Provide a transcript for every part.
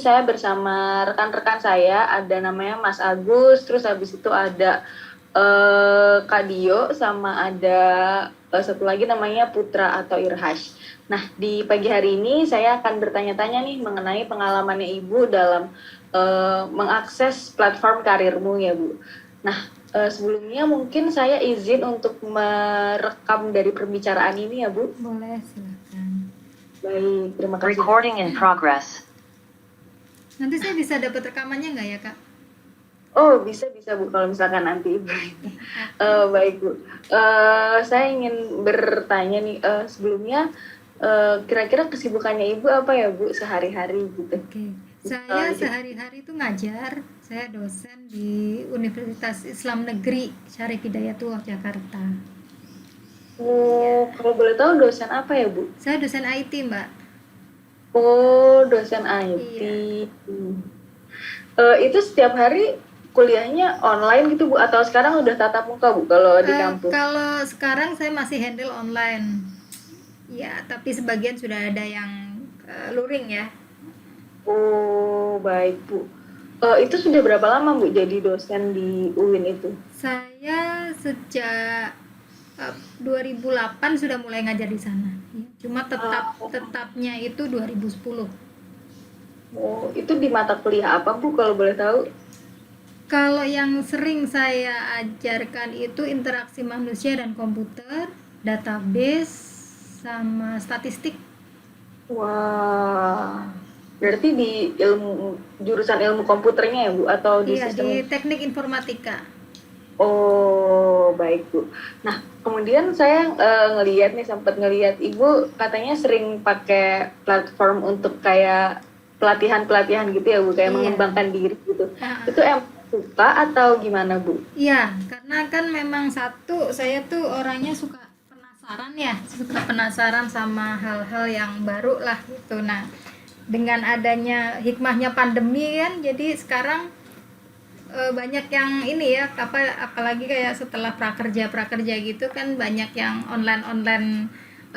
saya bersama rekan-rekan saya, ada namanya Mas Agus, terus habis itu ada Kak Dio, sama ada satu lagi namanya Putra atau Irhash. Nah, di pagi hari ini saya akan bertanya-tanya nih mengenai pengalamannya Ibu dalam mengakses platform karirmu ya Bu. Nah, sebelumnya mungkin saya izin untuk merekam dari perbicaraan ini ya Bu. Boleh, silakan. Baik, terima kasih. Recording in progress. Nanti saya bisa dapat rekamannya nggak ya, Kak? Oh, bisa Bu kalau misalkan nanti Ibu. Baik Bu. Saya ingin bertanya nih sebelumnya kira-kira kesibukannya Ibu apa ya Bu sehari-hari gitu? Oke. Saya sehari-hari itu ngajar. Saya dosen di Universitas Islam Negeri Syarif Hidayatullah Jakarta. Oh, kalau boleh tahu dosen apa ya Bu? Saya dosen IT, Mbak. Oh, dosen IT. Itu setiap hari kuliahnya online gitu Bu, atau sekarang udah tatap muka Bu kalau di kampus? Kalau sekarang saya masih handle online. Ya, tapi sebagian sudah ada yang luring ya. Oh, baik Bu. Itu sudah berapa lama Bu jadi dosen di UIN itu? Saya sejak 2008 sudah mulai ngajar di sana. Cuma tetapnya itu 2010. Oh, itu di mata kuliah apa Bu kalau boleh tahu? Kalau yang sering saya ajarkan itu interaksi manusia dan komputer, database, sama statistik. Wah, berarti di jurusan ilmu komputernya ya Bu, atau di Iya, sistem? di teknik informatika. Oh, baik Bu. Nah, kemudian saya sempat ngelihat Ibu katanya sering pakai platform untuk kayak pelatihan-pelatihan gitu ya Bu, kayak Iya. mengembangkan diri gitu. Itu suka atau gimana Bu? Iya, karena kan memang satu, saya tuh orangnya suka penasaran sama hal-hal yang baru lah gitu. Nah, dengan adanya hikmahnya pandemi kan, jadi sekarang banyak yang ini ya, apalagi kayak setelah prakerja gitu kan banyak yang online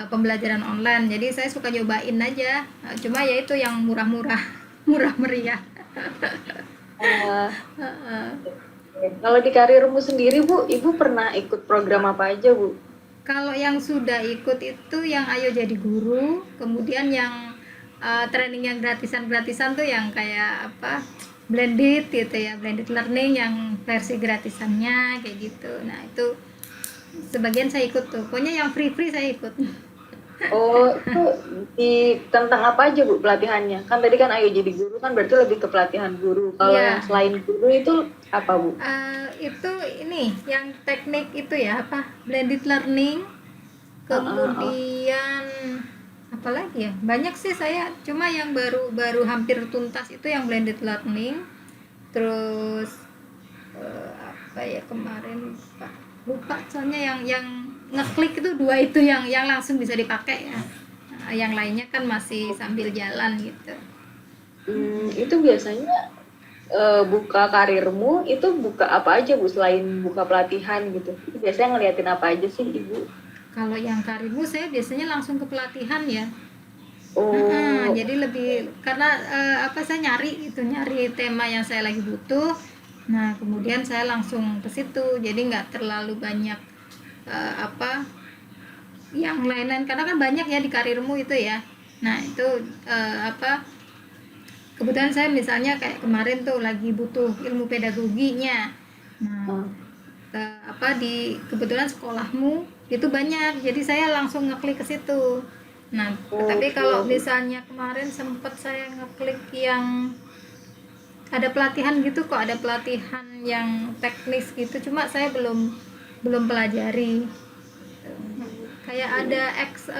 pembelajaran online. Jadi saya suka nyobain aja. Cuma ya itu yang murah meriah. Kalau di karirmu sendiri Bu, Ibu pernah ikut program apa aja Bu? Kalau yang sudah ikut itu yang Ayo Jadi Guru, kemudian yang training yang gratisan tuh yang kayak apa, blended gitu ya, blended learning yang versi gratisannya kayak gitu. Nah itu sebagian saya ikut tuh, pokoknya yang free saya ikut. Oh, itu tentang apa aja Bu pelatihannya? Kan tadi kan Ayo Jadi Guru kan berarti lebih ke pelatihan guru. Kalau yang selain guru itu apa Bu? Itu ini yang teknik itu ya, apa, blended learning, kemudian apa lagi ya, banyak sih saya, cuma yang baru hampir tuntas itu yang blended learning. Terus apa ya kemarin lupa soalnya, yang ngeklik itu 2 itu yang langsung bisa dipakai ya. Yang lainnya kan masih sambil jalan gitu. Itu biasanya buka karirmu itu buka apa aja Bu selain buka pelatihan gitu? Itu biasanya ngeliatin apa aja sih Ibu? Kalau yang karirmu saya biasanya langsung ke pelatihan ya. Oh, Jadi lebih karena saya nyari tema yang saya lagi butuh. Nah kemudian saya langsung ke situ. Jadi nggak terlalu banyak yang lain-lain, karena kan banyak ya di karirmu itu ya. Nah itu kebetulan saya misalnya kayak kemarin tuh lagi butuh ilmu pedagoginya. Nah kebetulan sekolahmu itu banyak, jadi saya langsung ngeklik ke situ. Nah tapi kalau misalnya kemarin sempat saya ngeklik yang ada pelatihan gitu, kok ada pelatihan yang teknis gitu, cuma saya belum pelajari. Kayak ada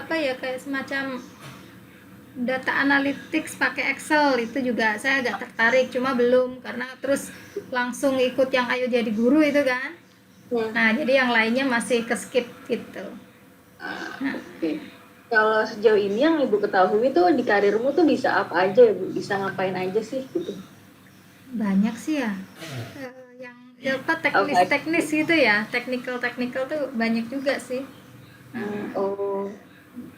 kayak semacam data analytics pakai Excel, itu juga saya agak tertarik, cuma belum, karena terus langsung ikut yang Ayo Jadi Guru itu kan. Nah jadi yang lainnya masih ke skip gitu. Oke. Kalau sejauh ini yang Ibu ketahui itu di karirmu tuh bisa apa aja ya Bu? Bisa ngapain aja sih gitu? Banyak sih ya. Yang teknis gitu ya, technical tuh banyak juga sih.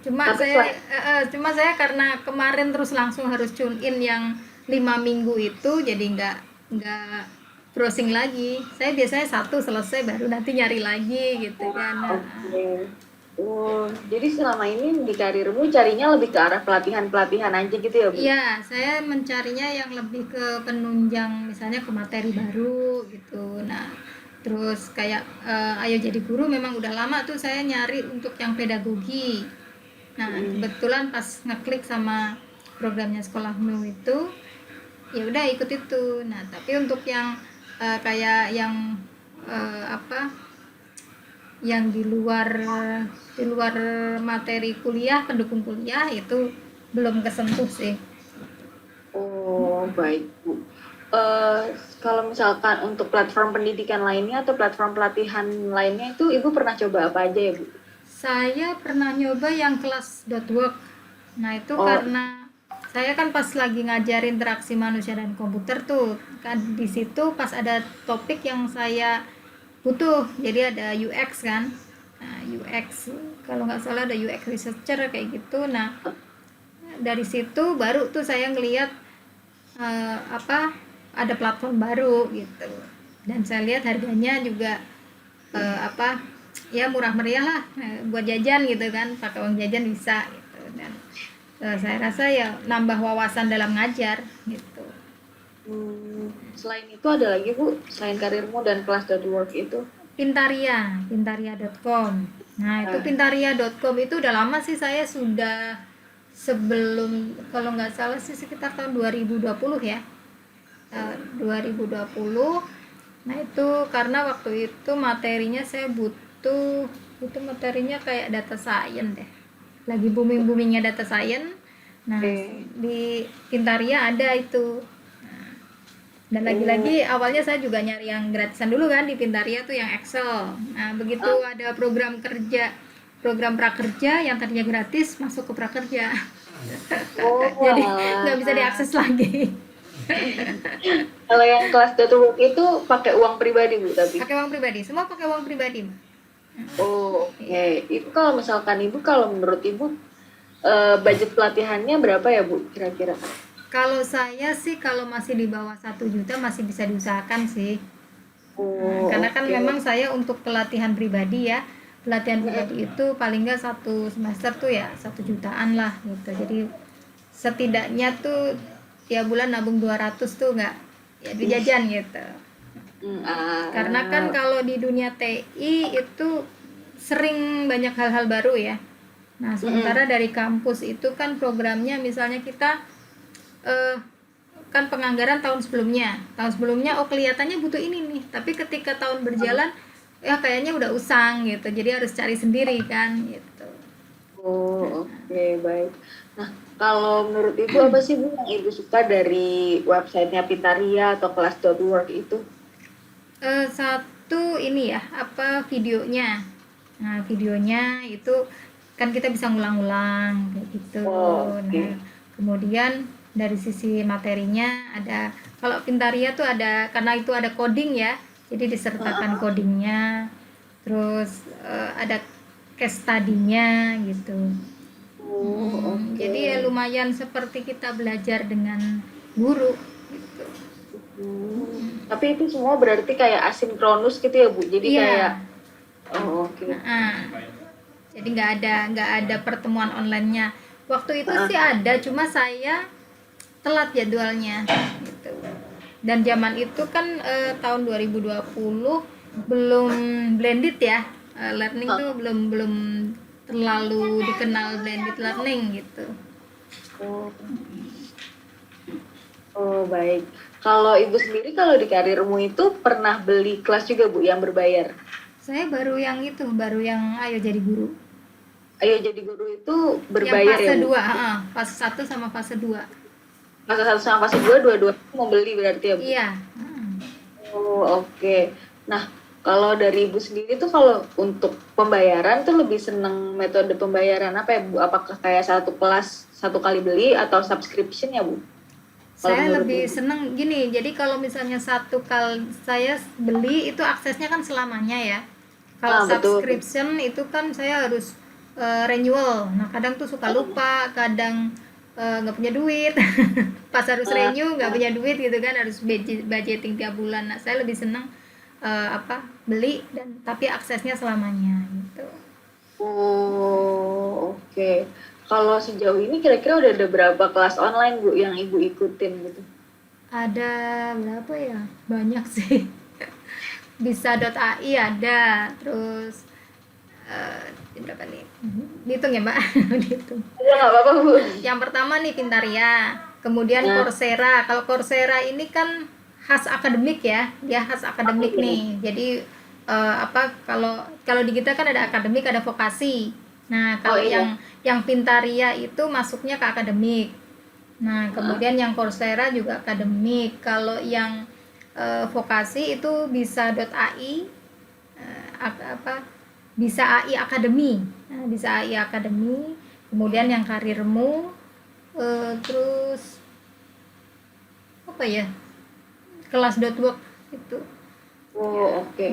Cuma saya karena kemarin terus langsung harus tune in yang 5 minggu itu jadi nggak browsing lagi. Saya biasanya satu selesai baru nanti nyari lagi gitu kan. Nah, Oke. Oh, jadi selama ini di karirmu carinya lebih ke arah pelatihan-pelatihan aja gitu ya, Bu? iya, saya mencarinya yang lebih ke penunjang, misalnya ke materi baru gitu. Nah, terus kayak Ayo Jadi Guru memang udah lama tuh saya nyari untuk yang pedagogi. Nah, kebetulan pas ngeklik sama programnya Sekolahmu itu, ya udah ikut itu. Nah, tapi untuk yang kayak yang apa? Yang di luar materi kuliah, pendukung kuliah itu belum kesentuh sih. Oh, baik, Bu. Eh, Kalau misalkan untuk platform pendidikan lainnya atau platform pelatihan lainnya itu Ibu pernah coba apa aja ya, Bu? Saya pernah nyoba yang kelas.work. Nah, itu Oh, karena saya kan pas lagi ngajarin interaksi manusia dan komputer tuh, kan di situ pas ada topik yang saya butuh. Jadi ada UX kan. Nah, UX kalau nggak salah ada UX researcher kayak gitu. Nah, dari situ baru tuh saya ngelihat apa ada platform baru gitu. Dan saya lihat harganya juga apa ya murah meriah lah buat jajan gitu kan, pakai uang jajan bisa gitu. Dan saya rasa ya nambah wawasan dalam ngajar gitu. selain itu ada lagi, Bu, selain karirmu dan kelas.work itu? Pintaria.com. Nah, itu pintaria.com itu udah lama sih, saya sudah sebelum, kalau nggak salah sih sekitar tahun 2020 ya. 2020. Nah, itu karena waktu itu materinya saya butuh, itu materinya kayak data science deh. Lagi booming-boomingnya data science. Nah, di Pintaria ada itu. Dan lagi-lagi awalnya saya juga nyari yang gratisan dulu kan, di Pintaria tuh yang Excel. Nah, begitu ada program kerja, program prakerja yang tadinya gratis masuk ke prakerja. Oh, Jadi alah. nggak bisa diakses lagi. Kalau yang kelas.work itu pakai uang pribadi, Bu, tapi? Pakai uang pribadi, semua pakai uang pribadi. Oh, oke. Itu kalau misalkan Ibu, kalau menurut Ibu, budget pelatihannya berapa ya, Bu, kira-kira? Kalau saya sih kalau masih di bawah 1 juta masih bisa diusahakan sih. Oh, Karena kan oke. memang saya untuk pelatihan pribadi ya, pelatihan pribadi itu paling nggak satu semester tuh ya 1 jutaan lah gitu. Jadi setidaknya tuh tiap bulan nabung 200 tuh nggak ya dijajan gitu. Karena kan kalau di dunia TI itu sering banyak hal-hal baru ya. Nah, sementara dari kampus itu kan programnya misalnya kita kan penganggaran tahun sebelumnya. Tahun sebelumnya oh kelihatannya butuh ini nih, tapi ketika tahun berjalan ya kayaknya udah usang gitu. Jadi harus cari sendiri kan gitu. Oh, oke, baik. Nah, kalau menurut Ibu apa sih, Bu, yang Ibu suka dari websitenya Pintaria atau kelas.work itu? Satu ini ya, apa videonya. Nah, videonya itu kan kita bisa ngulang-ulang kayak gitu. Oh, oke. Nah, kemudian dari sisi materinya ada, kalau Pintaria tuh ada, karena itu ada coding ya, jadi disertakan codingnya, terus ada case study-nya gitu. Oh, oke. Jadi ya lumayan seperti kita belajar dengan guru gitu. Tapi itu semua berarti kayak asinkronus gitu ya, Bu? Jadi Iya. kayak, oh, oke. Jadi nggak ada pertemuan online-nya. Waktu itu sih ada, cuma saya telat jadwalnya gitu. Dan zaman itu kan tahun 2020 belum blended ya. Learning tuh belum terlalu dikenal blended learning gitu. Oh, oh, baik. Kalau Ibu sendiri, kalau di karirmu itu pernah beli kelas juga, Bu, yang berbayar? Saya baru yang Ayo Jadi Guru. Ayo Jadi Guru itu Yang berbayar fase ya, Bu? 2, fase 1 sama fase 2. Fase 1 sama fase 2, dua-dua mau beli berarti ya, Bu? Iya. Oh, oke. Nah, kalau dari Ibu sendiri tuh kalau untuk pembayaran tuh lebih seneng metode pembayaran apa ya, Bu? Apakah kayak satu kelas satu kali beli atau subscription ya, Bu? Saya lebih seneng gini, jadi kalau misalnya satu kali saya beli itu aksesnya kan selamanya ya. Kalau subscription itu kan saya harus renewal. Nah, kadang tuh suka lupa, kadang nggak punya duit. Pas harus renew nggak punya duit gitu kan, harus budgeting tiap bulan. Nah saya lebih senang beli dan tapi aksesnya selamanya gitu. Oh, oke. Kalau sejauh ini kira-kira udah ada berapa kelas online Bu yang Ibu ikutin gitu? Ada berapa ya, banyak sih. Bisa.ai ada, terus berapa nih, dihitung ya Mbak. Dihitung. Ya nggak apa-apa Bu. Yang pertama nih Pintaria, kemudian Nah, Coursera. Kalau Coursera ini kan khas akademik ya, dia khas akademik iya. nih. Jadi kalau kalau di kita kan ada akademik, ada vokasi. Nah, Oh kalau iya. yang Pintaria itu masuknya ke akademik. Nah, kemudian yang Coursera juga akademik. Kalau yang vokasi itu bisa.ai, bisa AI Academy. Nah, bisa AI Academy. Kemudian yang karirmu, terus apa ya, kelas.work itu. Oh, oke.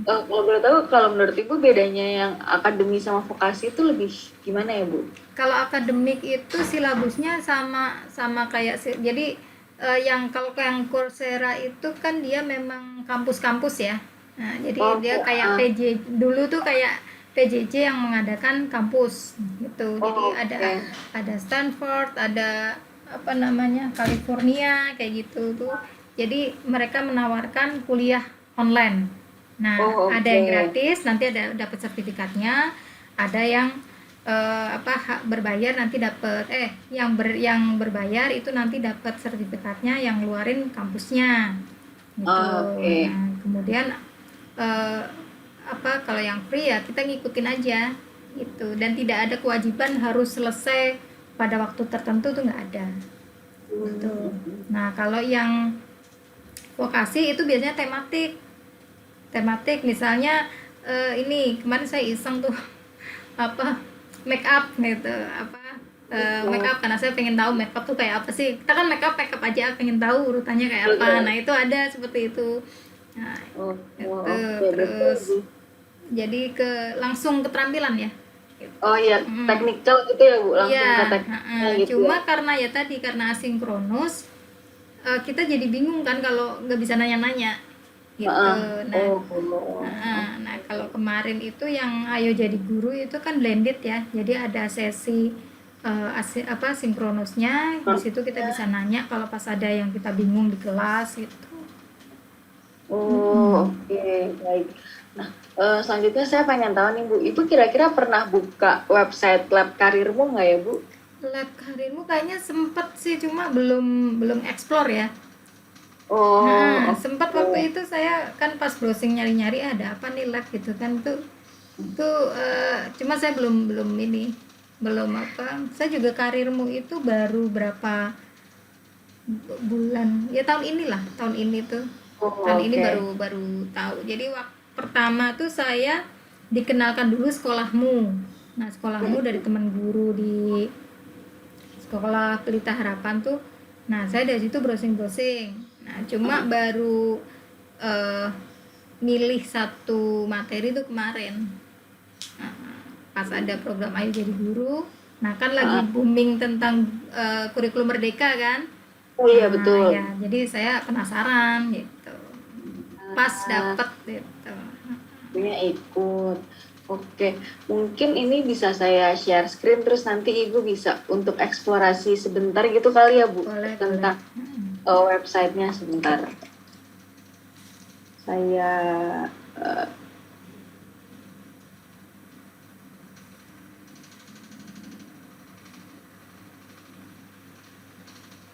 Kalau boleh tahu, kalau menurut Ibu bedanya yang akademi sama vokasi itu lebih gimana ya Bu? Kalau akademik itu silabusnya sama sama kayak jadi kalau yang Coursera itu kan dia memang kampus-kampus ya. Nah, jadi Oh, dia kayak ah. dulu tuh kayak PJJ yang mengadakan kampus gitu. Jadi Oh, ada oke. ada Stanford, ada apa namanya, California kayak gitu tuh. Jadi mereka menawarkan kuliah online. Nah, Oh, ada yang oke. gratis, nanti ada dapat sertifikatnya, ada yang berbayar nanti dapat yang berbayar itu nanti dapat sertifikatnya yang ngeluarin kampusnya gitu. Oh, oke. Nah, kemudian eh, kalau yang free ya kita ngikutin aja gitu, dan tidak ada kewajiban harus selesai pada waktu tertentu tuh nggak ada gitu. Nah, kalau yang vokasi itu biasanya tematik misalnya ini kemarin saya iseng tuh apa, make up gitu, make up karena saya pengen tahu make up tuh kayak apa sih. Kita kan make up aja pengen tahu urutannya kayak apa. Nah, itu ada seperti itu. Nah, Oh, oh, itu oke, betul terus Bu. jadi langsung keterampilan ya. Oh iya, teknikal gitu ya Bu, langsung ke Iya, tekniknya gitu ya. cuma karena ya tadi karena asinkronus, kita jadi bingung kan kalau nggak bisa nanya-nanya gitu. Heeh. Nah, Oh, oh, kalau kemarin itu yang Ayo Jadi Guru itu kan blended ya. Jadi ada sesi sinkronusnya. Di situ kita bisa nanya kalau pas ada yang kita bingung di kelas gitu. oh, oke, baik. Nah, selanjutnya saya pengen tahu nih Bu, Ibu kira-kira pernah buka website lab karirmu nggak ya Bu? Lab karirmu kayaknya sempet sih, cuma belum belum explore ya. Oh, Nah, sempat oke. waktu itu saya kan pas browsing nyari-nyari ada apa nih lab gitu kan tuh cuma saya belum belum ini belum saya juga karirmu itu baru berapa bulan ya, tahun ini tuh, tahun Oh, ini oke. baru baru tahu. Jadi waktu pertama tuh saya dikenalkan dulu sekolahmu. Nah, sekolahmu dari teman guru di sekolah Pelita Harapan tuh. Nah, saya dari situ browsing-browsing. Nah, cuma baru eh, milih satu materi tuh kemarin. Nah, pas ada program Ayo Jadi Guru. Nah, kan lagi booming tentang kurikulum merdeka kan. Oh iya Nah, betul. ya, jadi saya penasaran gitu. Pas Ah, dapet gitu. punya ikut. Oke, mungkin ini bisa saya share screen terus nanti Ibu bisa untuk eksplorasi sebentar gitu kali ya Bu Boleh, boleh. tentang websitenya sebentar. Saya eh,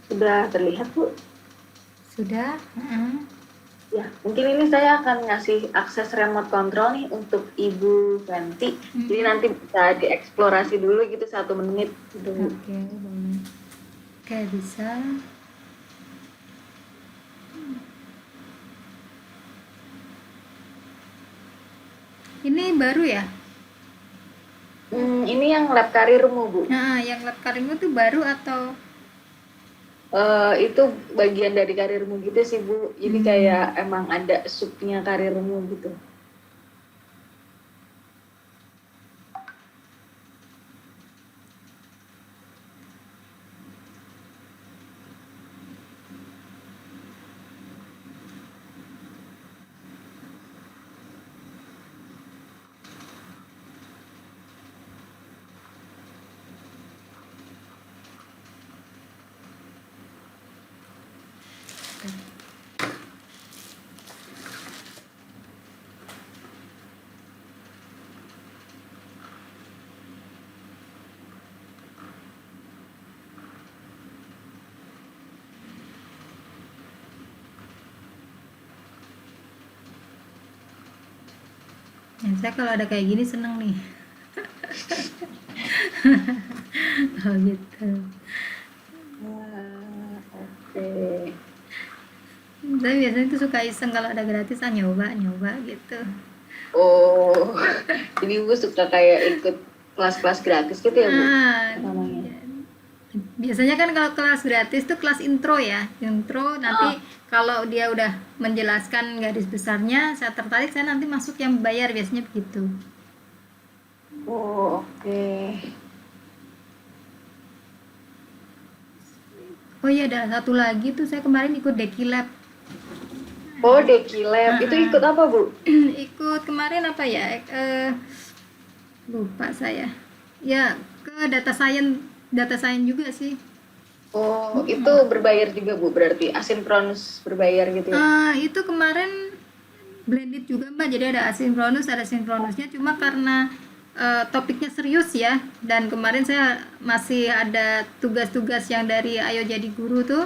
sudah terlihat Bu. Sudah? Ya, mungkin ini saya akan ngasih akses remote control nih untuk Ibu Fenty. Jadi nanti bisa dieksplorasi dulu gitu 1 menit gitu. Bu. Oke, boleh. Oke, bisa. Ini baru ya? Ini yang lab karirmu Bu. Nah, yang lab karirmu tuh baru atau Itu bagian dari karirmu gitu sih Bu. Jadi kayak emang ada subnya karirmu gitu. gitu. Ya, saya kalau ada kayak gini seneng nih. Oh gitu. Oke. Saya biasanya tuh suka iseng kalau ada gratis, nyoba gitu. Oh, jadi Ibu suka kayak ikut kelas-kelas gratis gitu ya, Bu? Nah, Namanya. biasanya kan kalau kelas gratis tuh kelas intro ya, intro nanti Ah, kalau dia udah menjelaskan garis besarnya, saya tertarik, saya nanti masuk yang bayar, biasanya begitu. oh, oke. Oh iya, ada satu lagi tuh, saya kemarin ikut Deki Lab. Oh, Deki Lab. Itu ikut apa, Bu? Ikut kemarin apa ya, lupa saya, ya ke data science juga sih. Oh, itu berbayar juga, Bu, berarti asinkronus berbayar gitu ya? Itu kemarin blended juga Mbak, jadi ada asinkronus, ada sinkronusnya, cuma karena topiknya serius ya, dan kemarin saya masih ada tugas-tugas yang dari Ayo Jadi Guru tuh,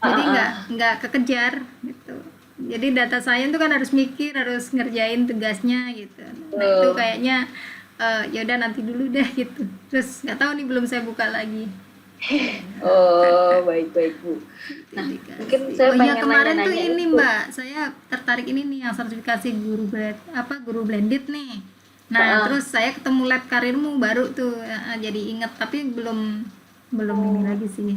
jadi nggak kekejar gitu. Jadi data science tuh kan harus mikir, harus ngerjain tugasnya gitu. Nah itu kayaknya ya udah nanti dulu deh gitu. Terus nggak tahu nih, belum saya buka lagi. Oh, baik-baik, Bu. Nah, mungkin saya Oh iya, pengen kemarin tuh nanya-nanya ini itu. Mbak, saya tertarik ini nih yang sertifikasi guru blended nih. Nah, Ah, terus saya ketemu lab karirmu baru tuh, jadi inget, tapi belum ini lagi sih.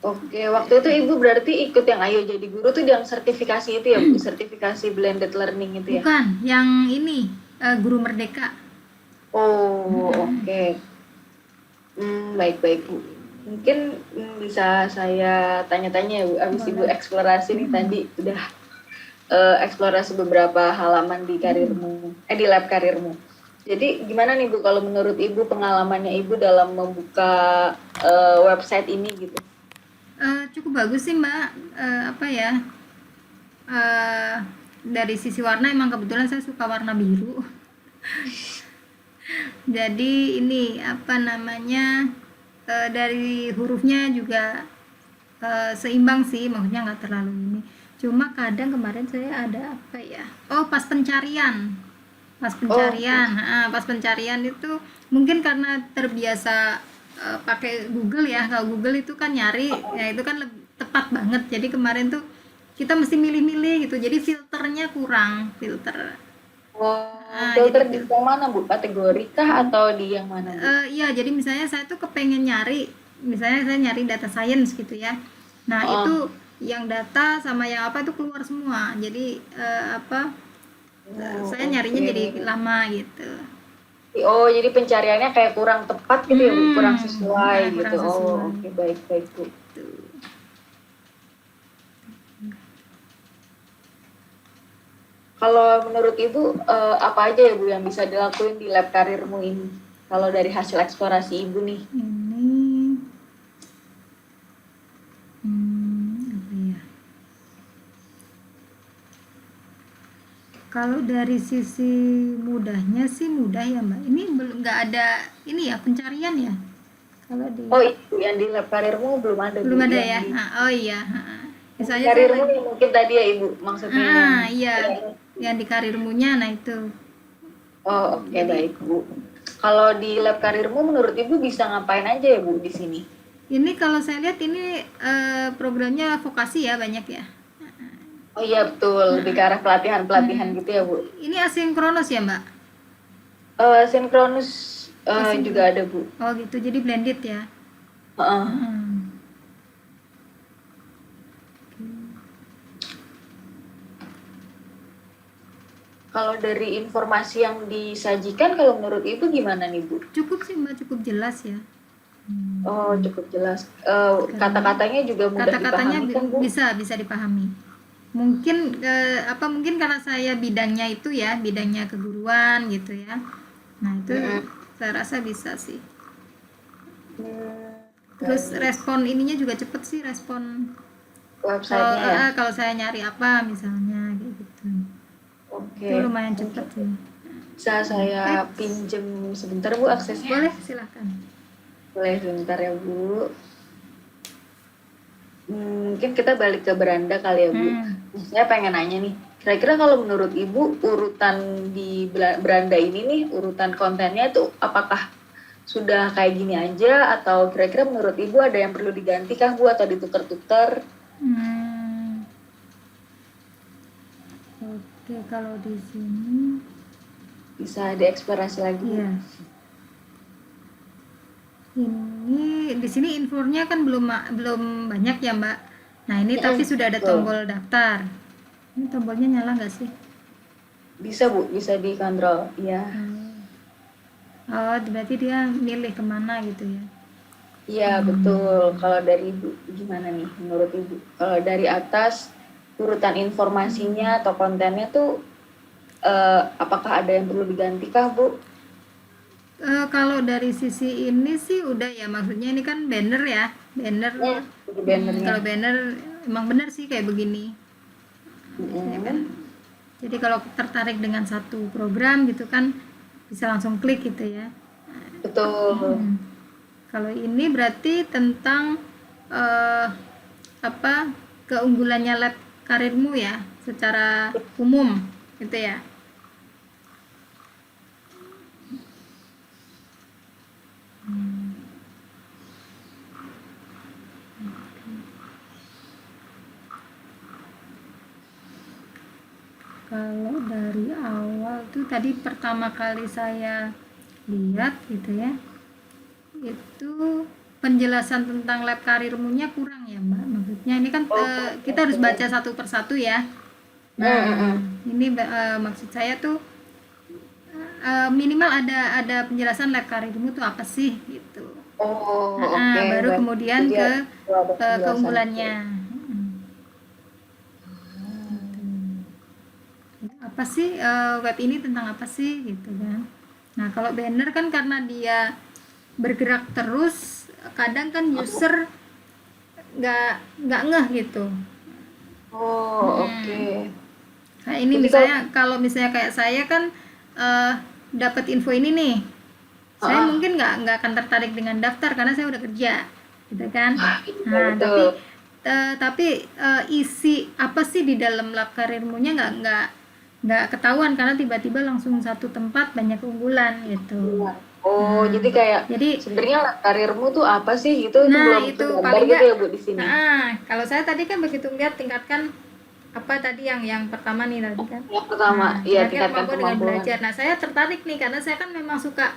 oke, waktu itu Ibu berarti ikut yang Ayo Jadi Guru tuh yang sertifikasi itu ya, Bu? Sertifikasi blended learning itu ya? Bukan, yang ini guru merdeka. Oh, oke. Baik-baik, Bu. Mungkin bisa saya tanya-tanya ya, Bu. Abis Ibu Boleh. eksplorasi nih tadi udah eksplorasi beberapa halaman di karirmu, di lab karirmu. Jadi gimana nih, Bu, kalau menurut Ibu pengalamannya Ibu dalam membuka website ini gitu? Cukup bagus sih Mbak. Apa ya? eh dari sisi warna emang kebetulan saya suka warna biru. Jadi ini apa namanya, dari hurufnya juga seimbang sih, maksudnya nggak terlalu ini. Cuma kadang kemarin saya ada apa ya, pas pencarian, Oh, pas pencarian itu mungkin karena terbiasa pakai Google ya. Kalau Google itu kan nyari ya, itu kan lebih tepat banget. Jadi kemarin tuh kita mesti milih-milih gitu, jadi filternya kurang, jadi filter di yang mana, Bu? Kategori kah atau di yang mana, Bu? iya, jadi misalnya saya tuh kepengen nyari, misalnya saya nyari data science gitu ya. Nah, Oh, itu yang data sama yang apa itu keluar semua. Jadi saya nyarinya oke. jadi lama gitu. Oh, jadi pencariannya kayak kurang tepat gitu ya, Bu? Kurang sesuai gitu. Kurang Oh, sesuai. oke, baik-baik, Bu. Kalau menurut Ibu, apa aja ya, Bu, yang bisa dilakuin di lab karirmu ini? Kalau dari hasil eksplorasi Ibu nih. Ini apa ya? Kalau dari sisi mudahnya sih mudah ya Mbak. Ini belum, nggak ada ini ya pencarian ya. Kalau di Oh, itu yang di lab karirmu belum ada, Bu. belum ada Yang ya. di Oh iya. Misalnya saya karirmu lagi, yang mungkin tadi ya, Ibu, maksudnya yang... iya, yang di karirmunya, nah itu. Oh, oke, Jadi baik, Bu. Kalau di lab karirmu, menurut Ibu bisa ngapain aja ya, Bu, di sini? ini kalau saya lihat ini programnya vokasi ya, banyak ya. Oh iya, betul. Lebih ke arah pelatihan-pelatihan gitu ya, Bu. Ini asinkronus ya Mbak? Sinkronus juga Asinkronus. ada, Bu. Oh gitu, jadi blended ya. Heeh. Kalau dari informasi yang disajikan, kalau menurut Ibu gimana nih, Bu? Cukup sih Mbak, cukup jelas ya. Oh, cukup jelas. Kata-katanya juga mudah Kata-katanya dipahami kan, Bu? bisa dipahami. Mungkin mungkin karena saya bidangnya itu ya, bidangnya keguruan gitu ya. Nah, itu saya rasa bisa sih. Terus respon ininya juga cepet sih, respon websitenya ya. Kalau saya nyari apa misalnya kayak gitu. Oke. Itu lumayan cepat sih. Bisa saya pinjem sebentar Bu aksesnya? Boleh, silakan. Boleh sebentar ya Bu. Mungkin kita balik ke beranda kali ya Bu. Saya pengen nanya nih, kira-kira kalau menurut Ibu urutan di beranda ini nih, urutan kontennya itu apakah sudah kayak gini aja atau kira-kira menurut Ibu ada yang perlu diganti kah Bu atau ditukar-tukar? Oke, kalau di sini Bisa dieksplorasi lagi. iya. Ini di sini infonya kan belum banyak ya Mbak. Nah ini tapi sudah ada tombol daftar. Ini tombolnya nyala nggak sih? Bisa Bu, bisa dikontrol. Iya. Oh, berarti dia milih kemana gitu ya? Iya betul. Kalau dari Ibu gimana nih menurut Ibu? Kalau dari atas urutan informasinya atau kontennya tuh apakah ada yang perlu diganti kah Bu? Kalau dari sisi ini sih udah ya, maksudnya ini kan banner ya, banner. Bannernya. Kalau banner emang benar sih kayak begini. Ya kan? Jadi kalau tertarik dengan satu program gitu kan bisa langsung klik gitu ya. Betul. Kalau ini berarti tentang keunggulannya lab karirmu ya secara umum gitu ya. Kalau dari awal tuh tadi pertama kali saya lihat gitu ya, itu penjelasan tentang lab karirmunya kurang ya Mbak. Maksudnya ini kan kita harus baca satu persatu ya. Nah, ini maksud saya tuh minimal ada penjelasan lab karirmu tuh apa sih gitu. Baru kemudian ke keunggulannya. Apa sih web ini tentang apa sih gitu kan. Nah kalau banner kan karena dia bergerak terus, kadang kan user nggak ngeh gitu. Oke. Nah ini misalnya kalau misalnya kayak saya kan dapat info ini nih, saya mungkin nggak akan tertarik dengan daftar karena saya udah kerja gitu kan. Nah tapi isi apa sih di dalam lab karirmunya nggak ketahuan karena tiba-tiba langsung satu tempat banyak keunggulan gitu. Jadi kayak sebenarnya karirmu tuh apa sih gitu? Nah itu belum paling gitu ya Bu di sini. Kalau saya tadi kan begitu lihat tingkatkan apa tadi yang pertama nih tadi kan. Yang pertama, tingkatkan kemampuan dengan belajar. Nah saya tertarik nih karena saya kan memang suka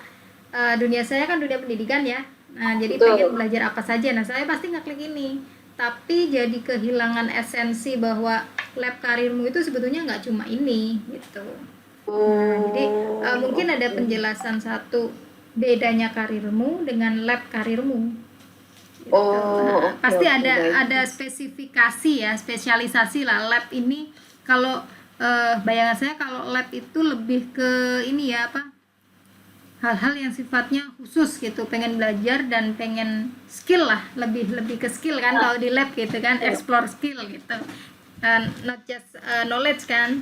dunia saya kan dunia pendidikan ya. Nah jadi pengen belajar apa saja. Nah saya pasti ngeklik ini. Tapi jadi kehilangan esensi bahwa lab karirmu itu sebetulnya nggak cuma ini gitu. Jadi mungkin ada penjelasan satu bedanya karirmu dengan lab karirmu. Gitu. Pasti ada spesifikasi ya, spesialisasi lah lab ini. Kalau bayangan saya kalau lab itu lebih ke ini ya apa? Hal-hal yang sifatnya khusus gitu, pengen belajar dan pengen skill lah, lebih ke skill kan kalau di lab gitu kan, explore skill gitu, not just knowledge kan.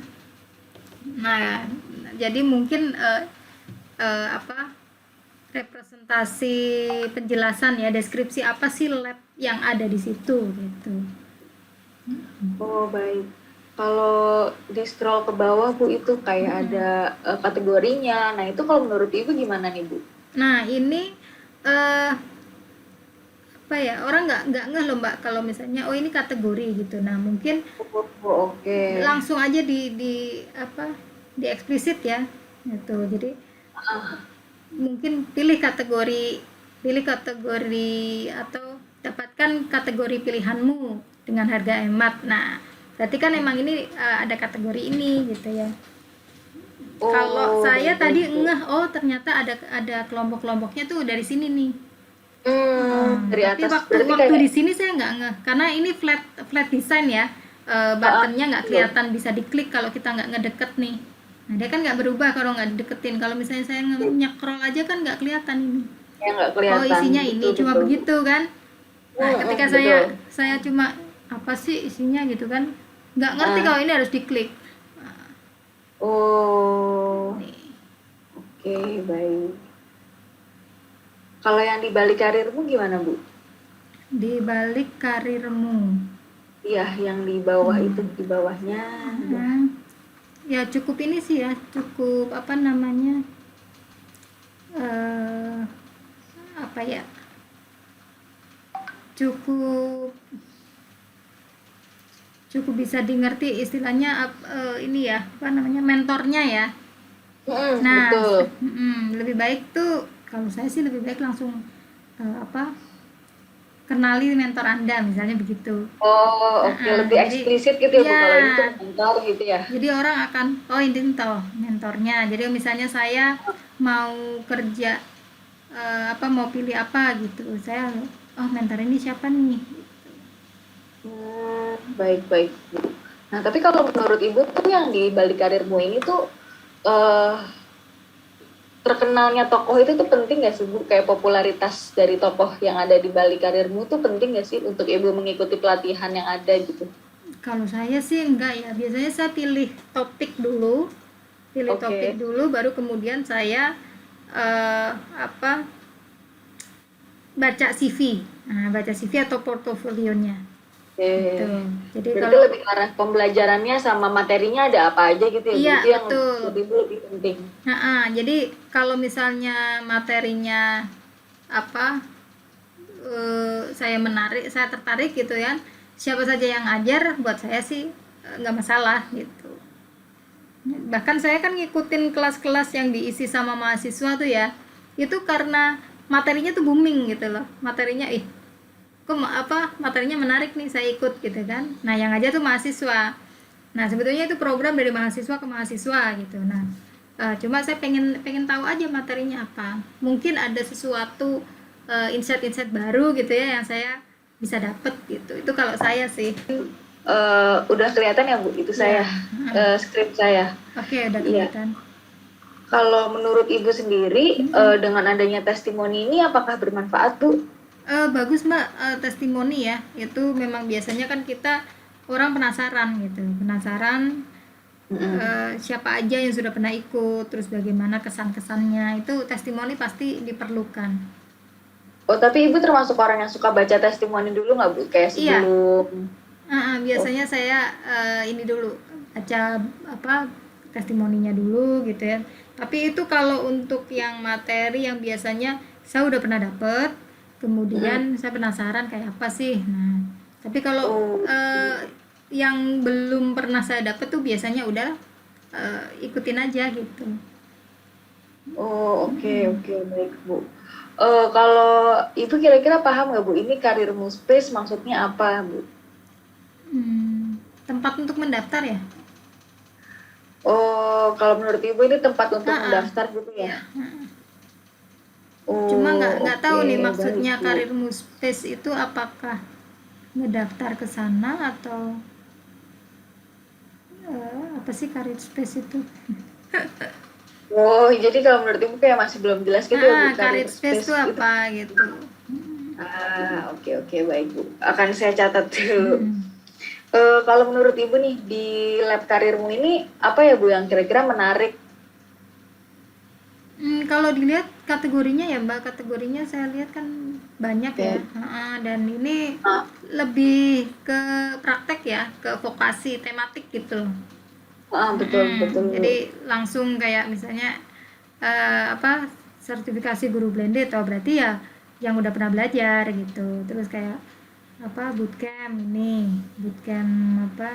Nah jadi mungkin representasi penjelasan ya, deskripsi apa sih lab yang ada di situ gitu. Baik. Kalau di scroll ke bawah Bu itu kayak ada kategorinya. Nah itu kalau menurut Ibu gimana nih Bu? Nah ini orang nggak ngeh loh Mbak kalau misalnya ini kategori gitu. Nah mungkin langsung aja di eksplisit ya gitu. Jadi mungkin pilih kategori atau dapatkan kategori pilihanmu dengan harga hemat. Nah berarti kan emang ini ada kategori ini gitu ya. Kalau saya tadi ngeh ternyata ada kelompok-kelompoknya tuh dari sini nih. Dari atas. Tapi waktu di sini saya nggak ngeh karena ini flat design ya. Buttonnya nggak kelihatan bisa diklik kalau kita nggak ngedeket nih. Nah dia kan nggak berubah kalau nggak dideketin. Kalau misalnya saya nyekrol aja kan nggak kelihatan ini. Ya nggak kelihatan. Isinya ini cuma begitu kan. Nah ketika saya cuma apa sih isinya gitu kan, nggak ngerti kalau ini harus diklik. Oh, Nih. oke, baik. Kalau yang di balik karirmu gimana, Bu? Di balik karirmu. Iya, yang di bawah itu, di bawahnya. Ada. Hmm, ya cukup ini sih ya, cukup apa namanya, eh apa ya, cukup cukup bisa dimengerti istilahnya, ini ya apa namanya, mentornya ya. Nah, Betul. lebih baik tuh kalau saya sih lebih baik langsung apa, kenali mentor Anda misalnya begitu. Oh, oke, lebih Jadi eksplisit gitu ya, Bu. ya, Kalau ini tuh mentor gitu ya. jadi orang akan, oh ini toh mentornya. Jadi misalnya saya mau kerja, apa mau pilih apa gitu, saya, oh mentor ini siapa nih. Baik-baik, Bu. Nah, tapi kalau menurut Ibu tuh yang di balik karirmu ini tuh eh terkenalnya tokoh itu tuh penting gak sih, Bu? Kayak popularitas dari tokoh yang ada di balik karirmu tuh penting gak sih untuk Ibu mengikuti pelatihan yang ada gitu? Kalau saya sih enggak ya, biasanya saya pilih topik Oke. dulu, baru kemudian saya apa, baca CV. Nah, baca CV atau portofolionya Oke. gitu. Jadi Berarti kalau, lebih ke arah pembelajarannya sama materinya ada apa aja gitu ya, Bu? iya Itu yang betul. menurut Ibu lebih penting. Jadi kalau misalnya materinya apa, saya menarik, saya tertarik gitu ya, siapa saja yang ngajar buat saya sih nggak masalah gitu. Bahkan saya kan ngikutin kelas-kelas yang diisi sama mahasiswa tuh ya, itu karena materinya tuh booming gitu loh, materinya kok apa materinya menarik nih, saya ikut gitu kan. Nah yang ngajar tuh mahasiswa, nah sebetulnya itu program dari mahasiswa ke mahasiswa gitu. Nah cuma saya pengen pengen tahu aja materinya apa, mungkin ada sesuatu insight-insight baru gitu ya yang saya bisa dapet gitu. Itu kalau saya sih. Udah kelihatan ya, Bu? Itu Iya. saya, skrip saya. Oke, udah Iya. kelihatan. Kalau menurut Ibu sendiri, dengan adanya testimoni ini apakah bermanfaat, Bu? Bagus Mbak, testimoni ya, itu memang biasanya kan kita orang penasaran gitu, penasaran siapa aja yang sudah pernah ikut, terus bagaimana kesan-kesannya, itu testimoni pasti diperlukan. Oh, tapi Ibu termasuk orang yang suka baca testimoni dulu nggak, Bu? Kayak Iya, sebelum... Oh, biasanya saya ini dulu baca apa, testimoninya dulu gitu ya. Tapi itu kalau untuk yang materi yang biasanya saya udah pernah dapet, kemudian saya penasaran kayak apa sih. Nah, tapi kalau oh, yang belum pernah saya dapet tuh biasanya udah ikutin aja gitu. oh, oke, oke, baik, Bu. Kalau Ibu kira-kira paham nggak, Bu? Ini karirmu space maksudnya apa, Bu? Tempat untuk mendaftar ya. Oh, kalau menurut Ibu ini tempat untuk Ah, ah. mendaftar gitu ya? Iya. Cuma Oh, nggak tahu oke, nih baik, maksudnya Bu. karirmu space itu apakah ngedaftar ke sana atau apa sih karir space itu? Oh, jadi kalau menurut Ibu kayak masih belum jelas gitu ya, Bu, karir Karir space space itu itu. apa gitu. Oke, oke, baik, Bu. Akan saya catat dulu. Kalau menurut Ibu nih, di lab karirmu ini, apa ya, Bu, yang kira-kira menarik? Kalau dilihat kategorinya ya Mbak, kategorinya saya lihat kan banyak ya. Oke. Dan ini Ah, lebih ke praktek ya, ke vokasi tematik gitu. betul, betul. Jadi langsung kayak misalnya apa, sertifikasi guru blended, oh berarti ya yang udah pernah belajar gitu. Terus kayak apa, bootcamp apa,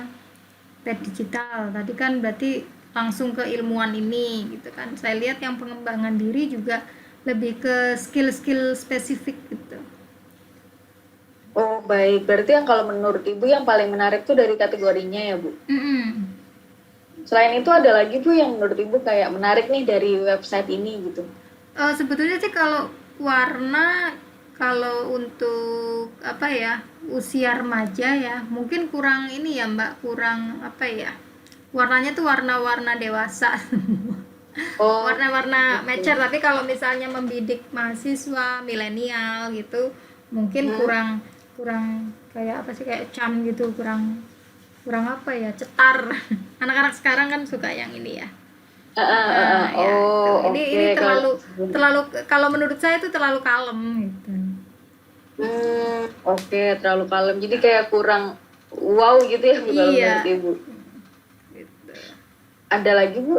pet digital tadi kan berarti langsung ke ilmuwan ini gitu kan. Saya lihat yang pengembangan diri juga lebih ke skill-skill spesifik gitu. Oh, baik. Berarti yang kalau menurut Ibu yang paling menarik tuh dari kategorinya ya, Bu? Mm-mm. Selain itu ada lagi, Bu, yang menurut Ibu kayak menarik nih dari website ini gitu? Sebetulnya sih kalau warna, kalau untuk apa ya, usia remaja ya mungkin kurang ini ya Mbak, kurang apa ya, warnanya tuh warna-warna dewasa. Oh, Warna-warna oke. mature, tapi kalau misalnya membidik mahasiswa milenial gitu mungkin kurang kurang kayak apa sih, kayak cam gitu, kurang kurang apa ya, cetar. Anak-anak sekarang kan suka yang ini ya. Ya itu, Oh, ini oke. Kalau terlalu, kalau menurut saya itu terlalu kalem gitu. oke, terlalu kalem. Jadi kayak kurang wow gitu ya Bu kalau menurut Iya Ibu. gitu. Ada lagi Bu?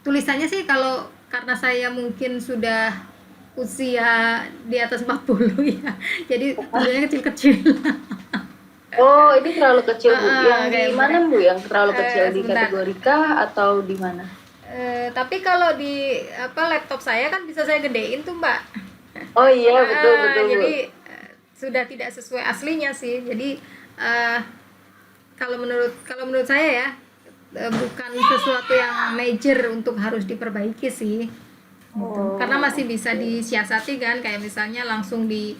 Tulisannya sih, kalau karena saya mungkin sudah usia di atas 40 ya, jadi tulisannya kecil-kecil. Oh, ini terlalu kecil Bu. Yang di Kayak mana Bu? Yang terlalu kecil di sebentar. kategori kah atau di mana? Tapi kalau di apa, laptop saya kan bisa saya gedein tuh Mbak. Oh iya, betul betul Bu. Jadi sudah tidak sesuai aslinya sih. Jadi eh, kalau menurut saya ya, bukan sesuatu yang major untuk harus diperbaiki sih. Gitu. Karena masih bisa disiasati kan, kayak misalnya langsung di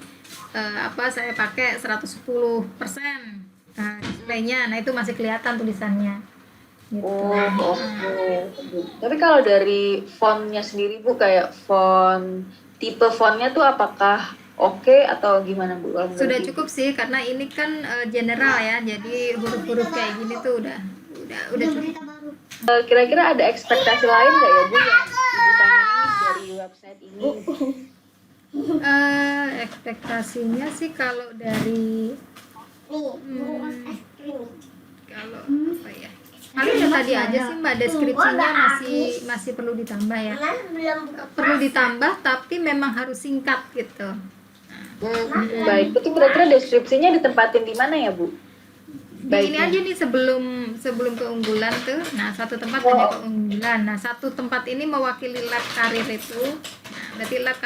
saya pakai 110% displaynya, nah itu masih kelihatan tulisannya gitu. Oh, oke. Tapi kalau dari fontnya sendiri Bu, kayak tipe fontnya tuh apakah oke atau gimana Bu? Kalau menurut Sudah Ibu? cukup sih, karena ini kan general ya, jadi huruf-huruf kayak gini tuh udah cukup. Kira-kira ada ekspektasi lain nggak ya Bu yang Ibu pengen dari website ini? Ekspektasinya sih kalau dari kalau apa ya, paling ya tadi aja sih Mbak, deskripsinya masih perlu ditambah ya, perlu ditambah, tapi memang harus singkat gitu. Baik, itu kira-kira deskripsinya ditempatin di mana ya Bu? Ini aja nih, sebelum keunggulan tuh, nah satu tempat hanya keunggulan, nah satu tempat ini mewakili lab karir itu. Nah, berarti lab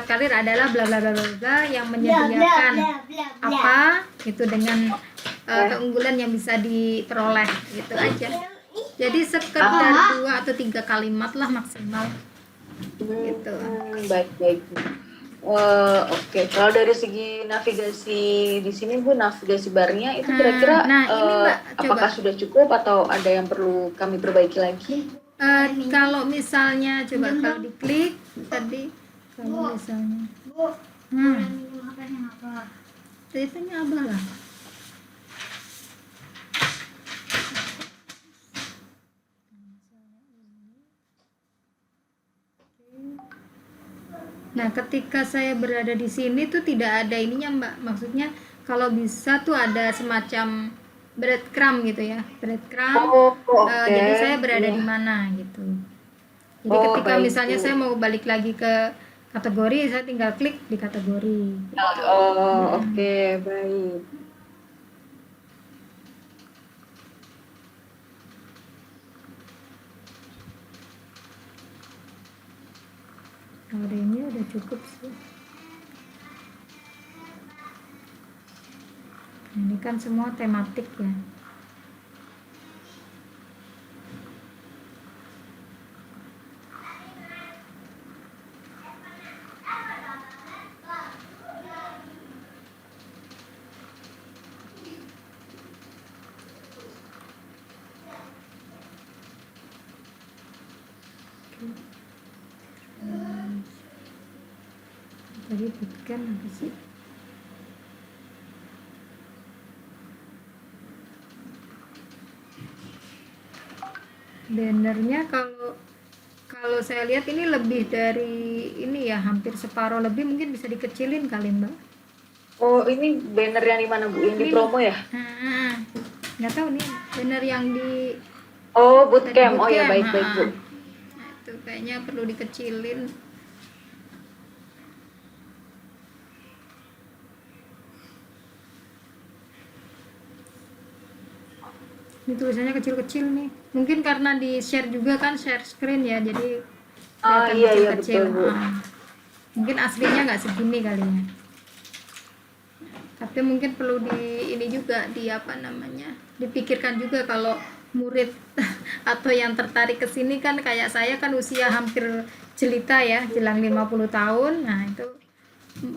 karir adalah bla bla bla bla bla yang menyediakan apa itu dengan keunggulan yang bisa diperoleh, gitu aja. Jadi sekedar 2 atau 3 kalimat lah maksimal gitu. Baik. Oke. Kalau dari segi navigasi di sini Bu, navigasi barnya itu kira-kira ini Mbak, apakah sudah cukup atau ada yang perlu kami perbaiki lagi? Kalau misalnya coba kalau diklik tadi, kalau misalnya ceritanya apa lah. Nah, ketika saya berada di sini tuh tidak ada ininya Mbak. Maksudnya kalau bisa tuh ada semacam breadcrumb gitu ya. Breadcrumb. Jadi saya berada di mana gitu. Jadi ketika misalnya saya mau balik lagi ke kategori, saya tinggal klik di kategori. Oke, baik. Kalau ini udah cukup sih. Ini kan semua tematik ya. Tadi bukan apa sih? Bannernya kalau saya lihat ini lebih dari ini ya, hampir separuh lebih, mungkin bisa dikecilin kali Mbak. Oh, ini banner yang di mana Bu? Yang di promo ya? Nggak tahu nih, banner yang di bootcamp. Oh ya, baik Bu. Nah, itu kayaknya perlu dikecilin. Ini tulisannya kecil-kecil nih. Mungkin karena di share juga kan, share screen ya, jadi iya betul Bu. Mungkin aslinya nggak segini kali ya. Tapi mungkin perlu ini juga dipikirkan juga kalau murid atau yang tertarik ke sini kan kayak saya kan usia hampir jelita ya, jelang 50 tahun. Nah, itu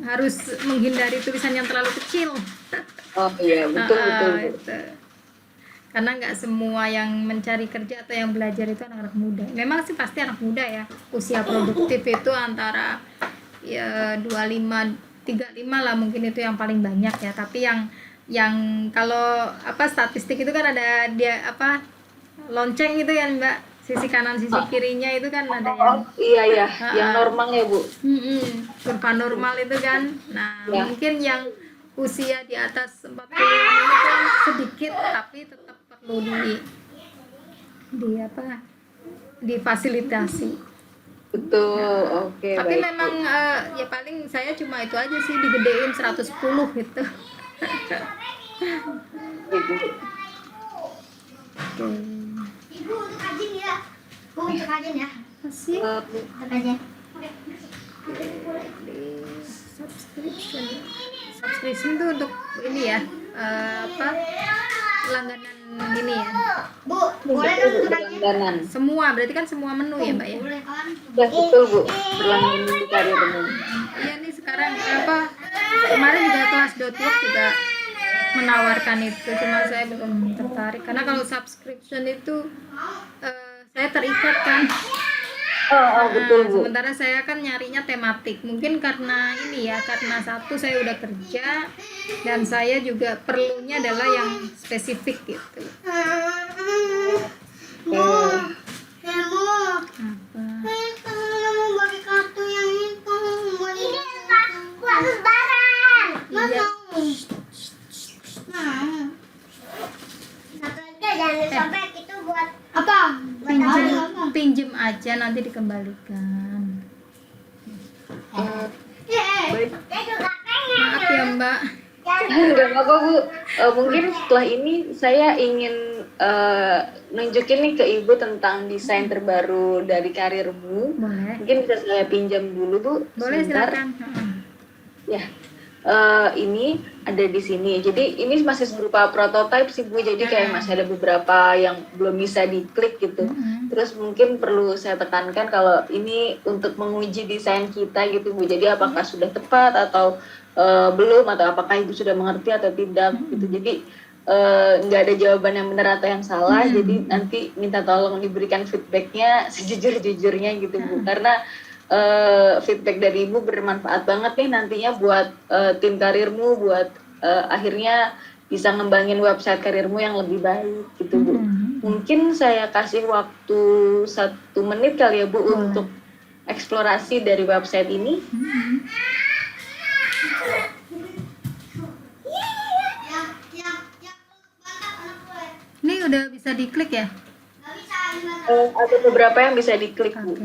harus menghindari tulisan yang terlalu kecil. Oh iya, betul. Itu. Karena nggak semua yang mencari kerja atau yang belajar itu anak-anak muda. Memang sih pasti anak muda ya. Usia produktif itu antara ya 25-30 35 lah mungkin itu yang paling banyak ya. Tapi yang kalau apa statistik itu kan ada dia apa lonceng itu kan Mbak, sisi kanan sisi kirinya itu kan ada yang Iya ya, yang normal ya Bu. kurva normal itu kan. Nah, Ya. mungkin yang usia di atas 40 ini kan sedikit tapi tetap perlu di apa? Difasilitasi. Betul, oke Tapi baik. memang ya paling saya cuma itu aja sih digedein 110 gitu. Ibu. Ibu untuk kajin ya. Bu untuk kajin ya. Masih Untuk kajin. subscription. Subscription itu untuk ini ya apa langganan ini ya. Bu, boleh kan untuk kajin? Berlangganan. Semua berarti kan semua menu ya Mbak ya. Boleh kan? Ya betul Bu, berlangganan di Karirmu. Iya nih sekarang apa kemarin juga kelas.work juga menawarkan itu, cuma saya belum tertarik karena kalau subscription itu saya terikat kan. Betul Bu. Sementara saya kan nyarinya tematik, mungkin karena ini ya, karena satu saya udah kerja dan saya juga perlunya adalah yang spesifik gitu. Bu, ya Bu. Apa? Itu mau bagi kartu yang itu. Ini buat lebaran. Iya. Satu aja jangan sampai itu buat apa? Pinjem aja nanti dikembalikan. Baik. Saya juga pengen. Maaf ya Mbak. Enggak apa-apa Bu. Mungkin setelah ini saya ingin nunjukin nih ke Ibu tentang desain terbaru dari Karirmu. Boleh. Mungkin bisa saya pinjam dulu Bu. Boleh sebentar. silakan. Ya, ini ada di sini. Jadi ini masih berupa prototipe sih Bu. Jadi kayak masih ada beberapa yang belum bisa diklik gitu. Terus mungkin perlu saya tekankan kalau ini untuk menguji desain kita gitu Bu. Jadi apakah sudah tepat atau belum, atau apakah Ibu sudah mengerti atau tidak gitu. Jadi nggak ada jawaban yang benar atau yang salah. Jadi nanti minta tolong diberikan feedbacknya sejujur-jujurnya gitu Bu. Karena feedback dari Ibu bermanfaat banget nih nantinya buat tim Karirmu, buat akhirnya bisa ngembangin website Karirmu yang lebih baik gitu Bu. Mungkin saya kasih waktu 1 menit kali ya Bu untuk eksplorasi dari website ini. Ini udah bisa diklik ya? Ada beberapa yang bisa diklik Bu. Oke.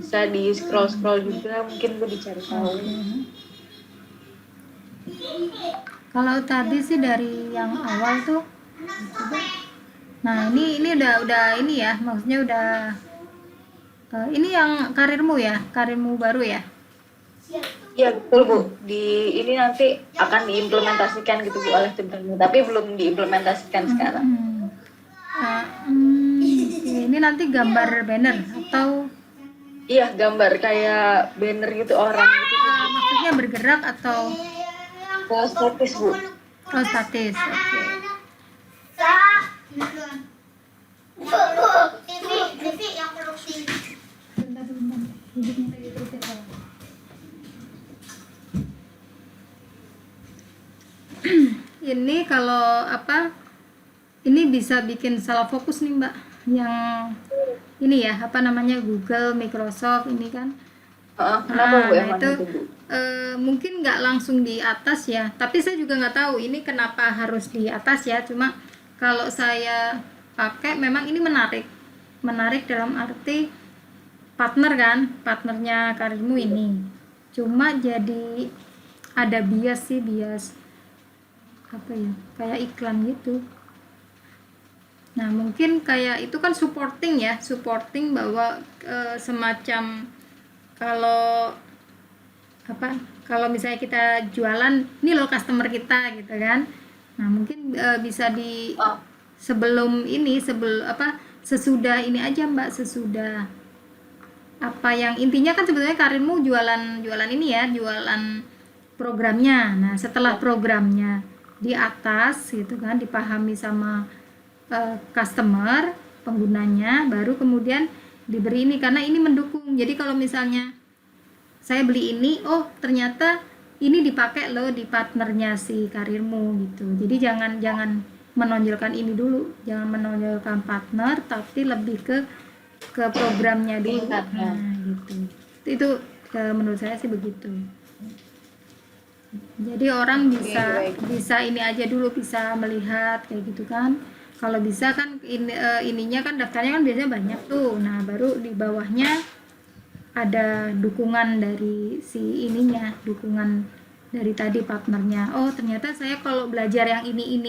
Bisa di scroll juga, mungkin Bu dicari tahu. Kalau tadi sih dari yang awal tuh, nah ini udah ini ya, maksudnya udah ini yang Karirmu ya, Karirmu baru ya. Iya betul Bu. Ini nanti akan diimplementasikan gitu Bu oleh tim Karirmu, tapi belum diimplementasikan sekarang. Ini nanti gambar banner atau Iya, gambar kayak banner gitu orang gitu. maksudnya bergerak atau Statis Bu. statis? Oke. TV yang produktif. Ini kalau apa? Ini bisa bikin salah fokus nih Mbak. Yang ini ya, apa namanya, Google, Microsoft ini kan. Kenapa Bu yang Nah, mana itu Bu? mungkin nggak langsung di atas ya, tapi saya juga nggak tahu ini kenapa harus di atas ya. Cuma kalau saya pakai memang ini menarik dalam arti partner kan, partnernya Karirmu ini. Cuma jadi ada bias apa ya, kayak iklan gitu. Nah mungkin kayak itu kan supporting bahwa semacam kalau apa, kalau misalnya kita jualan ini loh customer kita gitu kan. Nah mungkin bisa di sesudah ini aja Mbak, sesudah apa yang intinya kan sebetulnya Karirmu jualan ini ya, jualan programnya. Nah setelah programnya di atas gitu kan dipahami sama customer, penggunanya, baru kemudian diberi ini, karena ini mendukung. Jadi kalau misalnya saya beli ini, oh ternyata ini dipakai loh di partnernya si karirmu gitu. Jadi jangan menonjolkan ini dulu, jangan menonjolkan partner, tapi lebih ke programnya dulu. Tingkatnya. Nah, gitu. Itu menurut saya sih begitu. Jadi orang baik. bisa ini aja dulu, bisa melihat kayak gitu kan. Kalau bisa kan ininya kan daftarnya kan biasanya banyak tuh. Nah, baru di bawahnya ada dukungan dari si ininya, dukungan dari tadi partnernya. Oh, ternyata saya kalau belajar yang ini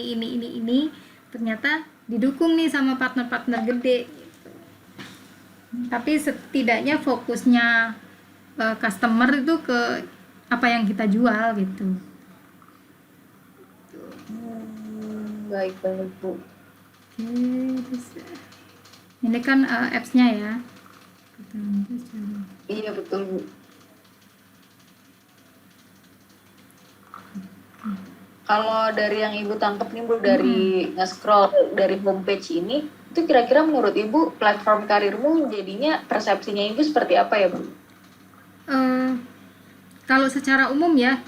ternyata didukung nih sama partner-partner gede gitu. Tapi setidaknya fokusnya customer itu ke apa yang kita jual gitu. Baik Bu. Oke, terus, ini kan apps-nya ya. Iya betul Bu. Kalau dari yang Ibu tangkap nih Bu, dari nge-scroll dari homepage ini, itu kira-kira menurut Ibu platform karirmu jadinya persepsinya Ibu seperti apa ya Bu? Kalau secara umum ya,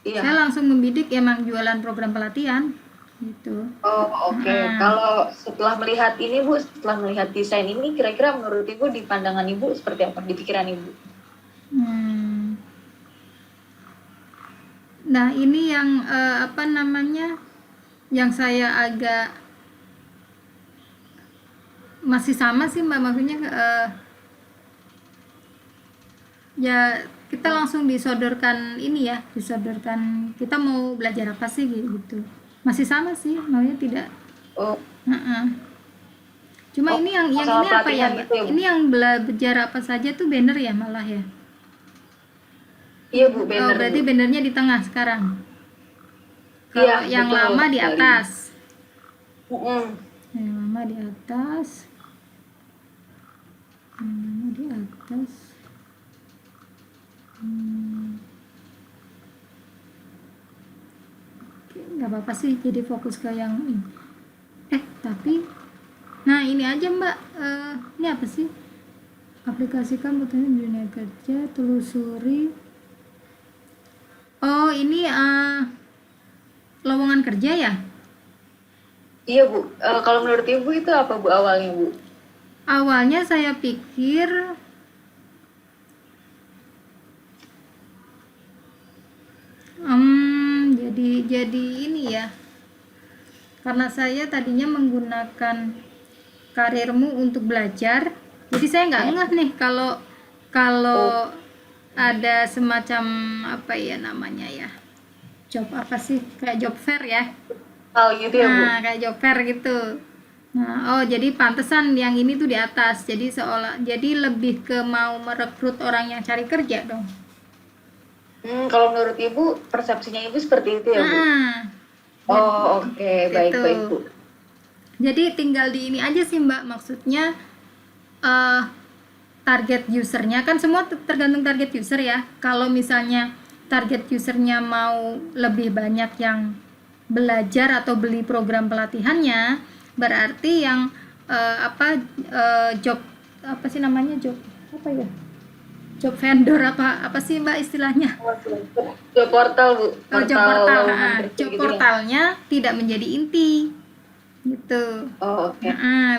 Iya. saya langsung membidik emang jualan program pelatihan gitu. Oh oke. Kalau setelah melihat ini Bu, setelah melihat desain ini, kira-kira menurut Ibu di pandangan Ibu seperti apa, di pikiran Ibu? Nah ini yang apa namanya, yang saya agak masih sama sih Mbak, maksudnya ya kita langsung disodorkan ini ya, disodorkan kita mau belajar apa sih gitu. Masih sama sih, maunya tidak. Oh, Cuma Oh, ini yang masalah ini apa ya, pelatihan Mbak? gitu ya, Bu? Ini yang belajar apa saja tuh banner ya malah ya. iya Bu, Oh, banner berarti Bu. bannernya di tengah sekarang. Kalau Iya, yang betul lama di sekali. atas. Mm-mm. Yang lama di atas. Yang lama di atas. Oke, nggak apa-apa sih, jadi fokus ke yang ini. Tapi nah ini aja Mbak, ini apa sih? Aplikasikan potensi dunia kerja, telusuri. Oh ini lowongan kerja ya? Iya Bu. Kalau menurut Ibu itu apa Bu awalnya Bu? Awalnya saya pikir jadi ini ya, karena saya tadinya menggunakan karirmu untuk belajar, jadi saya nggak ngeh nih kalau ada semacam apa ya namanya ya, job apa sih, kayak job fair ya. Gitu ya Bu? Nah, kayak job fair gitu. Nah, jadi pantesan yang ini tuh di atas. Jadi lebih ke mau merekrut orang yang cari kerja dong. Kalau menurut Ibu persepsinya Ibu seperti itu ya Bu? Oh oke, baik Bu. Jadi tinggal di ini aja sih Mbak, maksudnya target usernya kan semua tergantung target user ya. Kalau misalnya target usernya mau lebih banyak yang belajar atau beli program pelatihannya, berarti yang job apa sih namanya, job apa ya, job vendor apa sih Mbak istilahnya, Job portal Bu. job portal. gitu Job ya? portalnya tidak menjadi inti gitu. Oh oke.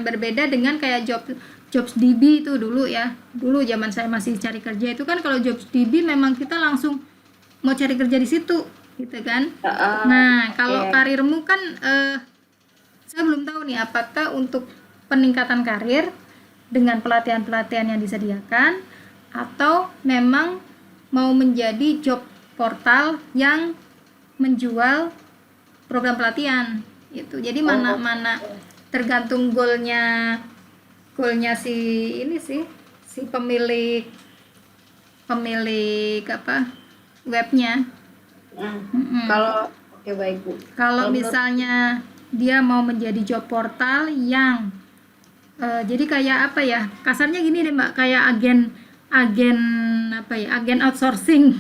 Berbeda dengan kayak JobsDB itu dulu ya, dulu zaman saya masih cari kerja itu kan, kalau JobsDB memang kita langsung mau cari kerja di situ gitu kan. Nah kalau karirmu kan saya belum tahu nih apakah untuk peningkatan karir dengan pelatihan-pelatihan yang disediakan, atau memang mau menjadi job portal yang menjual program pelatihan itu. Jadi mana tergantung goalnya si ini sih, si pemilik apa webnya. Kalau oke baik Bu. Kalau misalnya dia mau menjadi job portal yang jadi kayak apa ya, kasarnya gini deh Mbak, kayak agen apa ya, agen outsourcing.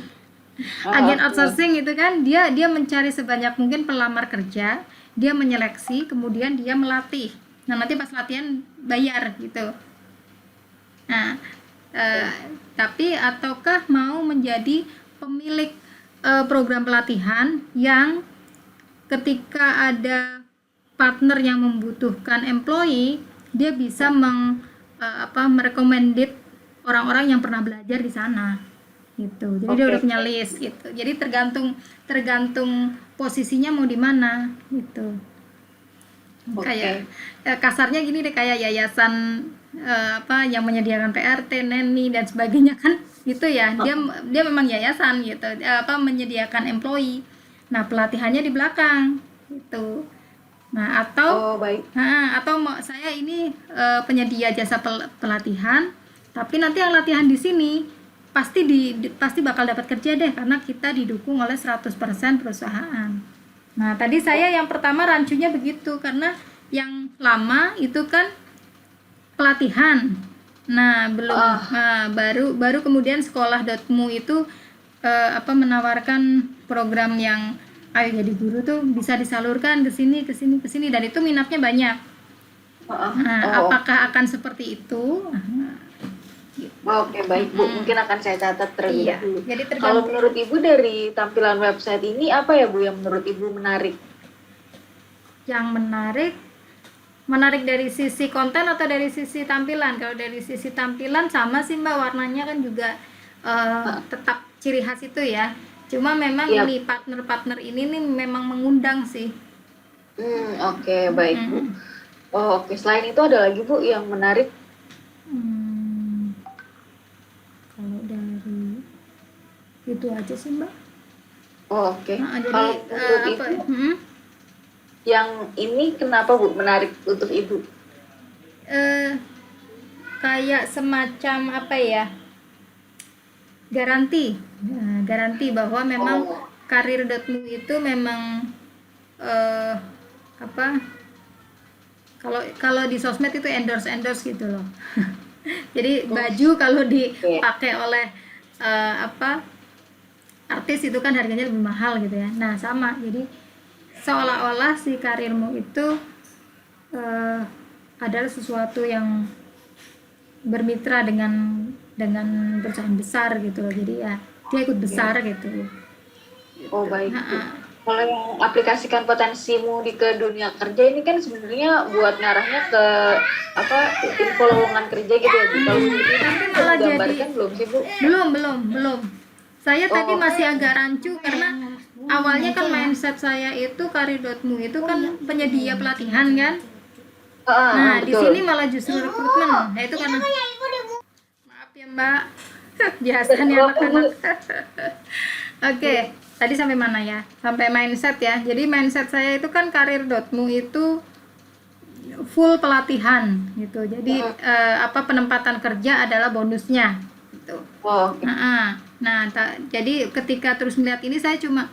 Agen outsourcing itu kan dia mencari sebanyak mungkin pelamar kerja, dia menyeleksi, kemudian dia melatih. Nah nanti pas latihan bayar gitu. Nah Eh, tapi ataukah mau menjadi pemilik program pelatihan yang ketika ada partner yang membutuhkan employee, dia bisa merecommended orang-orang yang pernah belajar di sana gitu. Jadi dia udah punya list gitu. Jadi tergantung posisinya mau di mana gitu. Kayak kasarnya gini deh, kayak yayasan yang menyediakan PRT, neni dan sebagainya kan gitu ya. Dia memang yayasan gitu, menyediakan employee. Nah, pelatihannya di belakang gitu. Nah, atau saya ini penyedia jasa pelatihan, tapi nanti yang latihan di sini pasti bakal dapat kerja deh, karena kita didukung oleh 100% perusahaan. Nah, tadi saya yang pertama rancunya begitu, karena yang lama itu kan pelatihan. Nah, baru kemudian sekolah.mu itu menawarkan program yang ayo jadi guru tuh bisa disalurkan ke sini dan itu minatnya banyak. Apakah akan seperti itu? Oke, baik Bu, mungkin akan saya catat terlebih dahulu. Jadi kalau menurut Ibu dari tampilan website ini apa ya Bu yang menurut Ibu menarik? Yang menarik dari sisi konten atau dari sisi tampilan? Kalau dari sisi tampilan sama sih Mbak, warnanya kan juga tetap ciri khas itu ya. Cuma memang ini partner-partner ini nih memang mengundang sih. Oke, baik Bu. Oke, selain itu ada lagi Bu yang menarik? Kalau dari itu aja sih Mbak. Oke. Jadi kalau menurut Ibu, yang ini kenapa Bu menarik untuk Ibu? Kayak semacam garansi bahwa memang karir.mu itu memang kalau di sosmed itu endorse gitu loh. Jadi baju kalau dipakai oleh artis itu kan harganya lebih mahal gitu ya. Nah, sama. Jadi seolah-olah si karirmu itu adalah sesuatu yang bermitra dengan perusahaan besar gitu loh. Jadi ya dia ikut besar gitu. Baik. Kalau yang aplikasikan potensimu ke dunia kerja ini kan sebenarnya buat ngarahnya ke info lowongan kerja gitu ya Bu. Kalau tapi malah gambarkan belum sih Bu? Belum. Saya tadi masih agak rancu karena awalnya kan mindset saya itu karir.mu itu kan penyedia pelatihan kan. Nah, di sini malah justru rekrutmen. Nah, itu karena maaf ya Mbak, biasanya anak-anak. Oke, tadi sampai mana ya? Sampai mindset ya. Jadi mindset saya itu kan karir.mu itu full pelatihan gitu. Jadi penempatan kerja adalah bonusnya gitu. Jadi ketika terus melihat ini saya cuma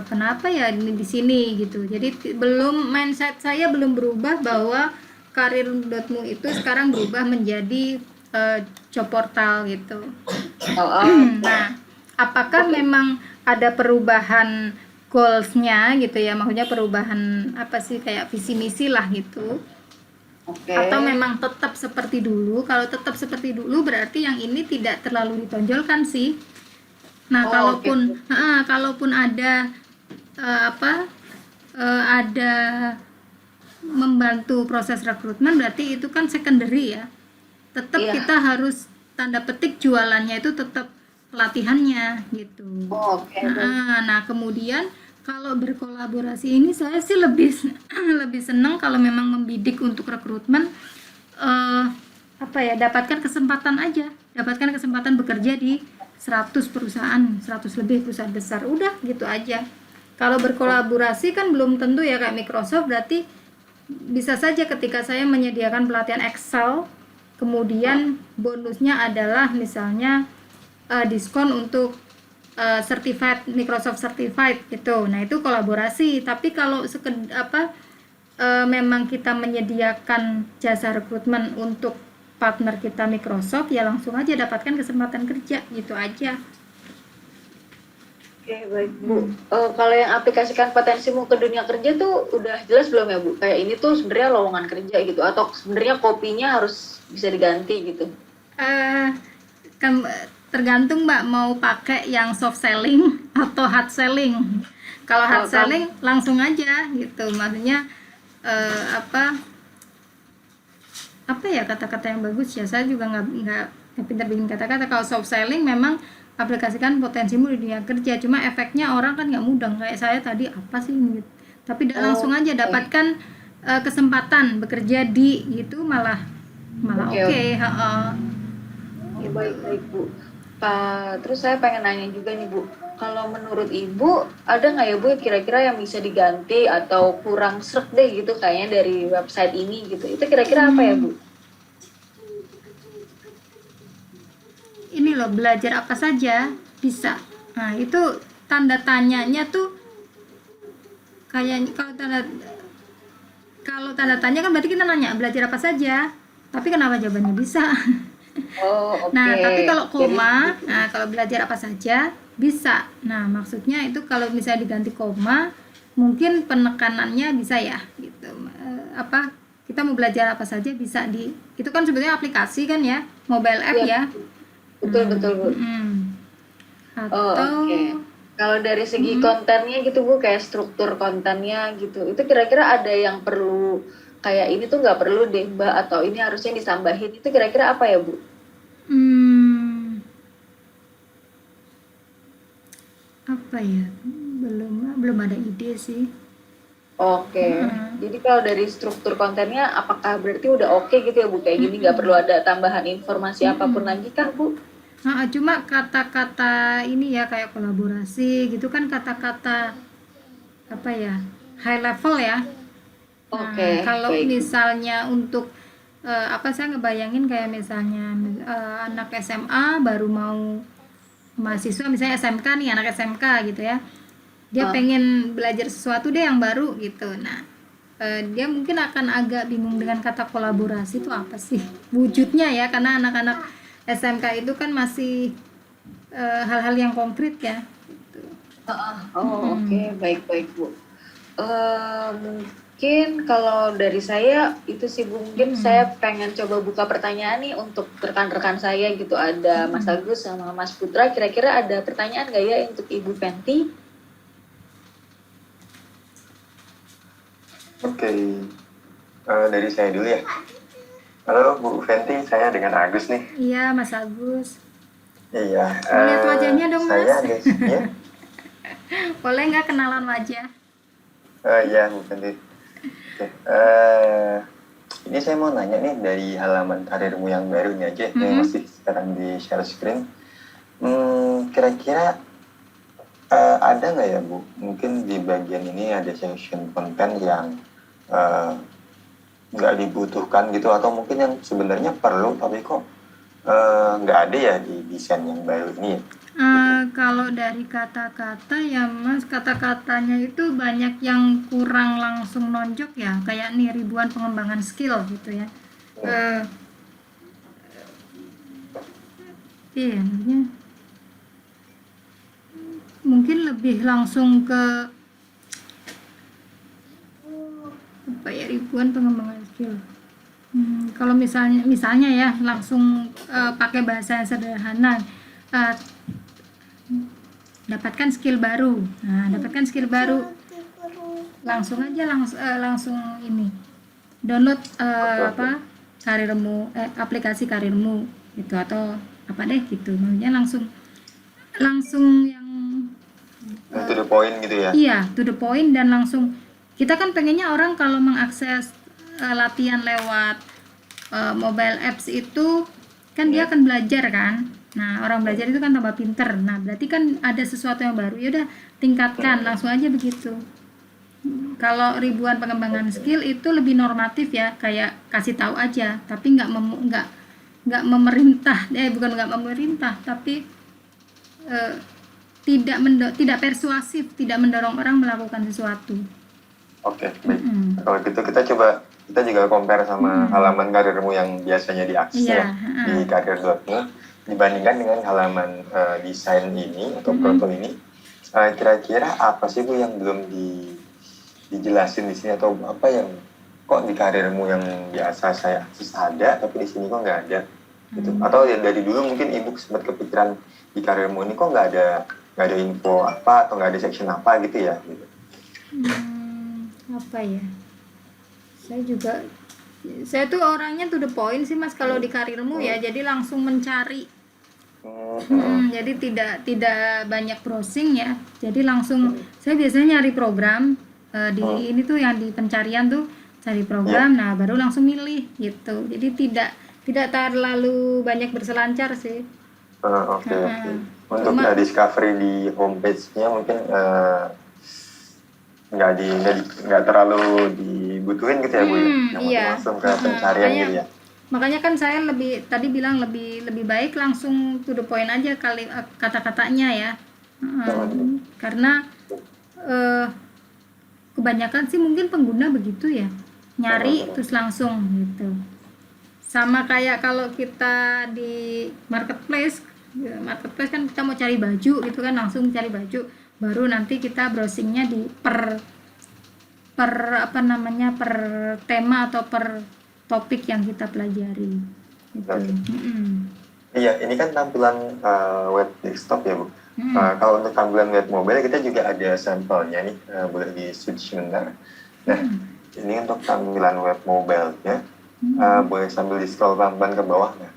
kenapa ya ini di sini gitu. Jadi mindset saya belum berubah bahwa karir.mu itu sekarang berubah menjadi job portal gitu. Nah, apakah memang ada perubahan goals-nya gitu ya, maksudnya perubahan kayak visi misi lah gitu. Atau memang tetap seperti dulu? Kalau tetap seperti dulu berarti yang ini tidak terlalu ditonjolkan sih. Nah, kalaupun ada ada membantu proses rekrutmen berarti itu kan secondary ya. Tetap kita harus tanda petik jualannya itu tetap pelatihannya gitu. Nah, kemudian kalau berkolaborasi ini saya sih lebih senang kalau memang membidik untuk rekrutmen dapatkan kesempatan bekerja di 100 perusahaan, 100 lebih perusahaan besar, udah gitu aja. Kalau berkolaborasi kan belum tentu ya, kayak Microsoft berarti bisa saja ketika saya menyediakan pelatihan Excel kemudian bonusnya adalah misalnya diskon untuk certified Microsoft certified gitu. Nah, itu kolaborasi. Tapi kalau memang kita menyediakan jasa rekrutmen untuk partner kita Microsoft, ya langsung aja dapatkan kesempatan kerja gitu aja. Oke, baik Bu. Kalau yang aplikasikan potensimu ke dunia kerja tuh udah jelas belum ya Bu? Kayak ini tuh sebenarnya lowongan kerja gitu, atau sebenarnya kopinya harus bisa diganti gitu? Kan tergantung Mbak mau pakai yang soft selling atau hard selling. Kalau hard selling langsung aja gitu, maksudnya apa ya kata-kata yang bagus ya, saya juga nggak pintar bikin kata-kata. Kalau soft selling memang aplikasikan potensimu di dunia kerja, cuma efeknya orang kan nggak mudeng kayak saya tadi apa sih ini gitu. Tapi langsung aja dapatkan kesempatan bekerja di gitu, malah oke. Oh, baik Bu. Terus saya pengen nanya juga nih Bu, kalau menurut Ibu ada nggak ya Bu kira-kira yang bisa diganti atau kurang srek deh gitu kayaknya dari website ini gitu, itu kira-kira apa ya Bu? Ini loh, belajar apa saja bisa. Nah itu tanda tanyanya tuh kayak kalau tanda tanya kan berarti kita nanya belajar apa saja, tapi kenapa jawabannya bisa. Oh, oke. Nah tapi kalau Jadi, koma, nah kalau belajar apa saja bisa. Nah maksudnya itu kalau misalnya diganti koma, mungkin penekanannya bisa ya gitu. Kita mau belajar apa saja bisa itu kan sebetulnya aplikasi kan ya, mobile app ya. betul Bu. Oh, Atau oke. Kalau dari segi kontennya gitu Bu, kayak struktur kontennya gitu, itu kira-kira ada yang perlu kayak ini tuh nggak perlu deh Mbak, atau ini harusnya ditambahin, itu kira-kira apa ya Bu? apa ya, belum ada ide sih. Oke. Jadi kalau dari struktur kontennya, apakah berarti udah oke gitu ya Bu? Kayak gini nggak perlu ada tambahan informasi apapun lagi kan Bu? Cuma kata-kata ini ya kayak kolaborasi gitu kan, kata-kata apa ya, high level ya. Oke, Kalau baik. misalnya untuk saya ngebayangin kayak misalnya anak SMA baru mau mahasiswa, misalnya SMK nih, anak SMK gitu ya, dia pengen belajar sesuatu deh yang baru gitu. Nah dia mungkin akan agak bingung dengan kata kolaborasi itu apa sih wujudnya ya, karena anak-anak SMK itu kan masih hal-hal yang konkret ya gitu. Oh, oke, baik Bu. Mungkin kalau dari saya itu sih Bu, mungkin saya pengen coba buka pertanyaan nih untuk rekan-rekan saya gitu. Ada Mas Agus sama Mas Putra, kira-kira ada pertanyaan nggak ya untuk Ibu Fenty? Oke, dari saya dulu ya. Halo Bu Fenty, saya dengan Agus nih. Iya Mas Agus, Iya. lihat wajahnya dong Mas. Saya ada ya. Boleh nggak kenalan wajah? Iya Bu Fenty. Oke. Ini saya mau nanya nih dari halaman karirmu yang baru nih aja, yang masih sekarang di share screen. Kira-kira ada nggak ya Bu? Mungkin di bagian ini ada section konten yang nggak dibutuhkan gitu, atau mungkin yang sebenarnya perlu tapi kok nggak ada ya di desain yang baru ini. Kalau dari kata-kata ya Mas, kata-katanya itu banyak yang kurang langsung nonjok ya, kayak nih ribuan pengembangan skill gitu ya. Iya, maksudnya mungkin lebih langsung ke apa ya, ribuan pengembangan skill. Kalau misalnya ya langsung pakai bahasa yang sederhana, dapatkan skill baru. Nah, dapatkan skill baru langsung aja langsung ini download karirmu, aplikasi karirmu gitu, atau apa deh gitu, maksudnya langsung yang to the point gitu ya. iya, to the point, dan langsung kita kan pengennya orang kalau mengakses latihan lewat mobile apps itu kan dia akan belajar kan. Nah, orang belajar itu kan tambah pinter. Nah, berarti kan ada sesuatu yang baru. Ya udah, tingkatkan langsung aja begitu. Kalau ribuan pengembangan skill itu lebih normatif ya, kayak kasih tahu aja, tapi nggak memerintah. Bukan nggak memerintah, tapi tidak persuasif, tidak mendorong orang melakukan sesuatu. Oke, baik. Kalau gitu kita juga compare sama halaman karirmu yang biasanya diakses di karir.mu dibandingkan dengan halaman desain ini atau profil ini. Kira-kira apa sih Bu yang belum dijelasin di sini, atau apa yang kok di karirmu yang biasa saya akses ada tapi di sini kok nggak ada? gitu. Atau ya dari dulu mungkin ibu sempat kepikiran di karirmu ini kok nggak ada info apa atau nggak ada section apa gitu ya gitu. Apa ya, saya tuh orangnya to the point sih Mas kalau di karirmu ya, jadi langsung mencari. Jadi tidak banyak browsing ya, jadi langsung saya biasanya nyari program di ini tuh yang di pencarian tuh cari program, nah baru langsung milih gitu. Jadi tidak terlalu banyak berselancar sih. Oke. Untuk discovery di homepage-nya mungkin nggak terlalu dibutuhin gitu ya Bu ya, yang iya. langsung ke pencarian gitu ya. Makanya kan saya tadi bilang lebih baik langsung to the point aja kali kata-katanya ya. Karena kebanyakan sih mungkin pengguna begitu ya, nyari terus langsung gitu. Sama kayak kalau kita di marketplace kan kita mau cari baju gitu kan, langsung cari baju, baru nanti kita browsingnya di per tema atau per topik yang kita pelajari gitu. Iya, ini kan tampilan web desktop ya Bu. Kalau untuk tampilan web mobile kita juga ada sampelnya nih, boleh di switch sebentar. Nah, ini untuk tampilan web mobile ya, boleh sambil di scroll pelan-pelan ke bawah ya.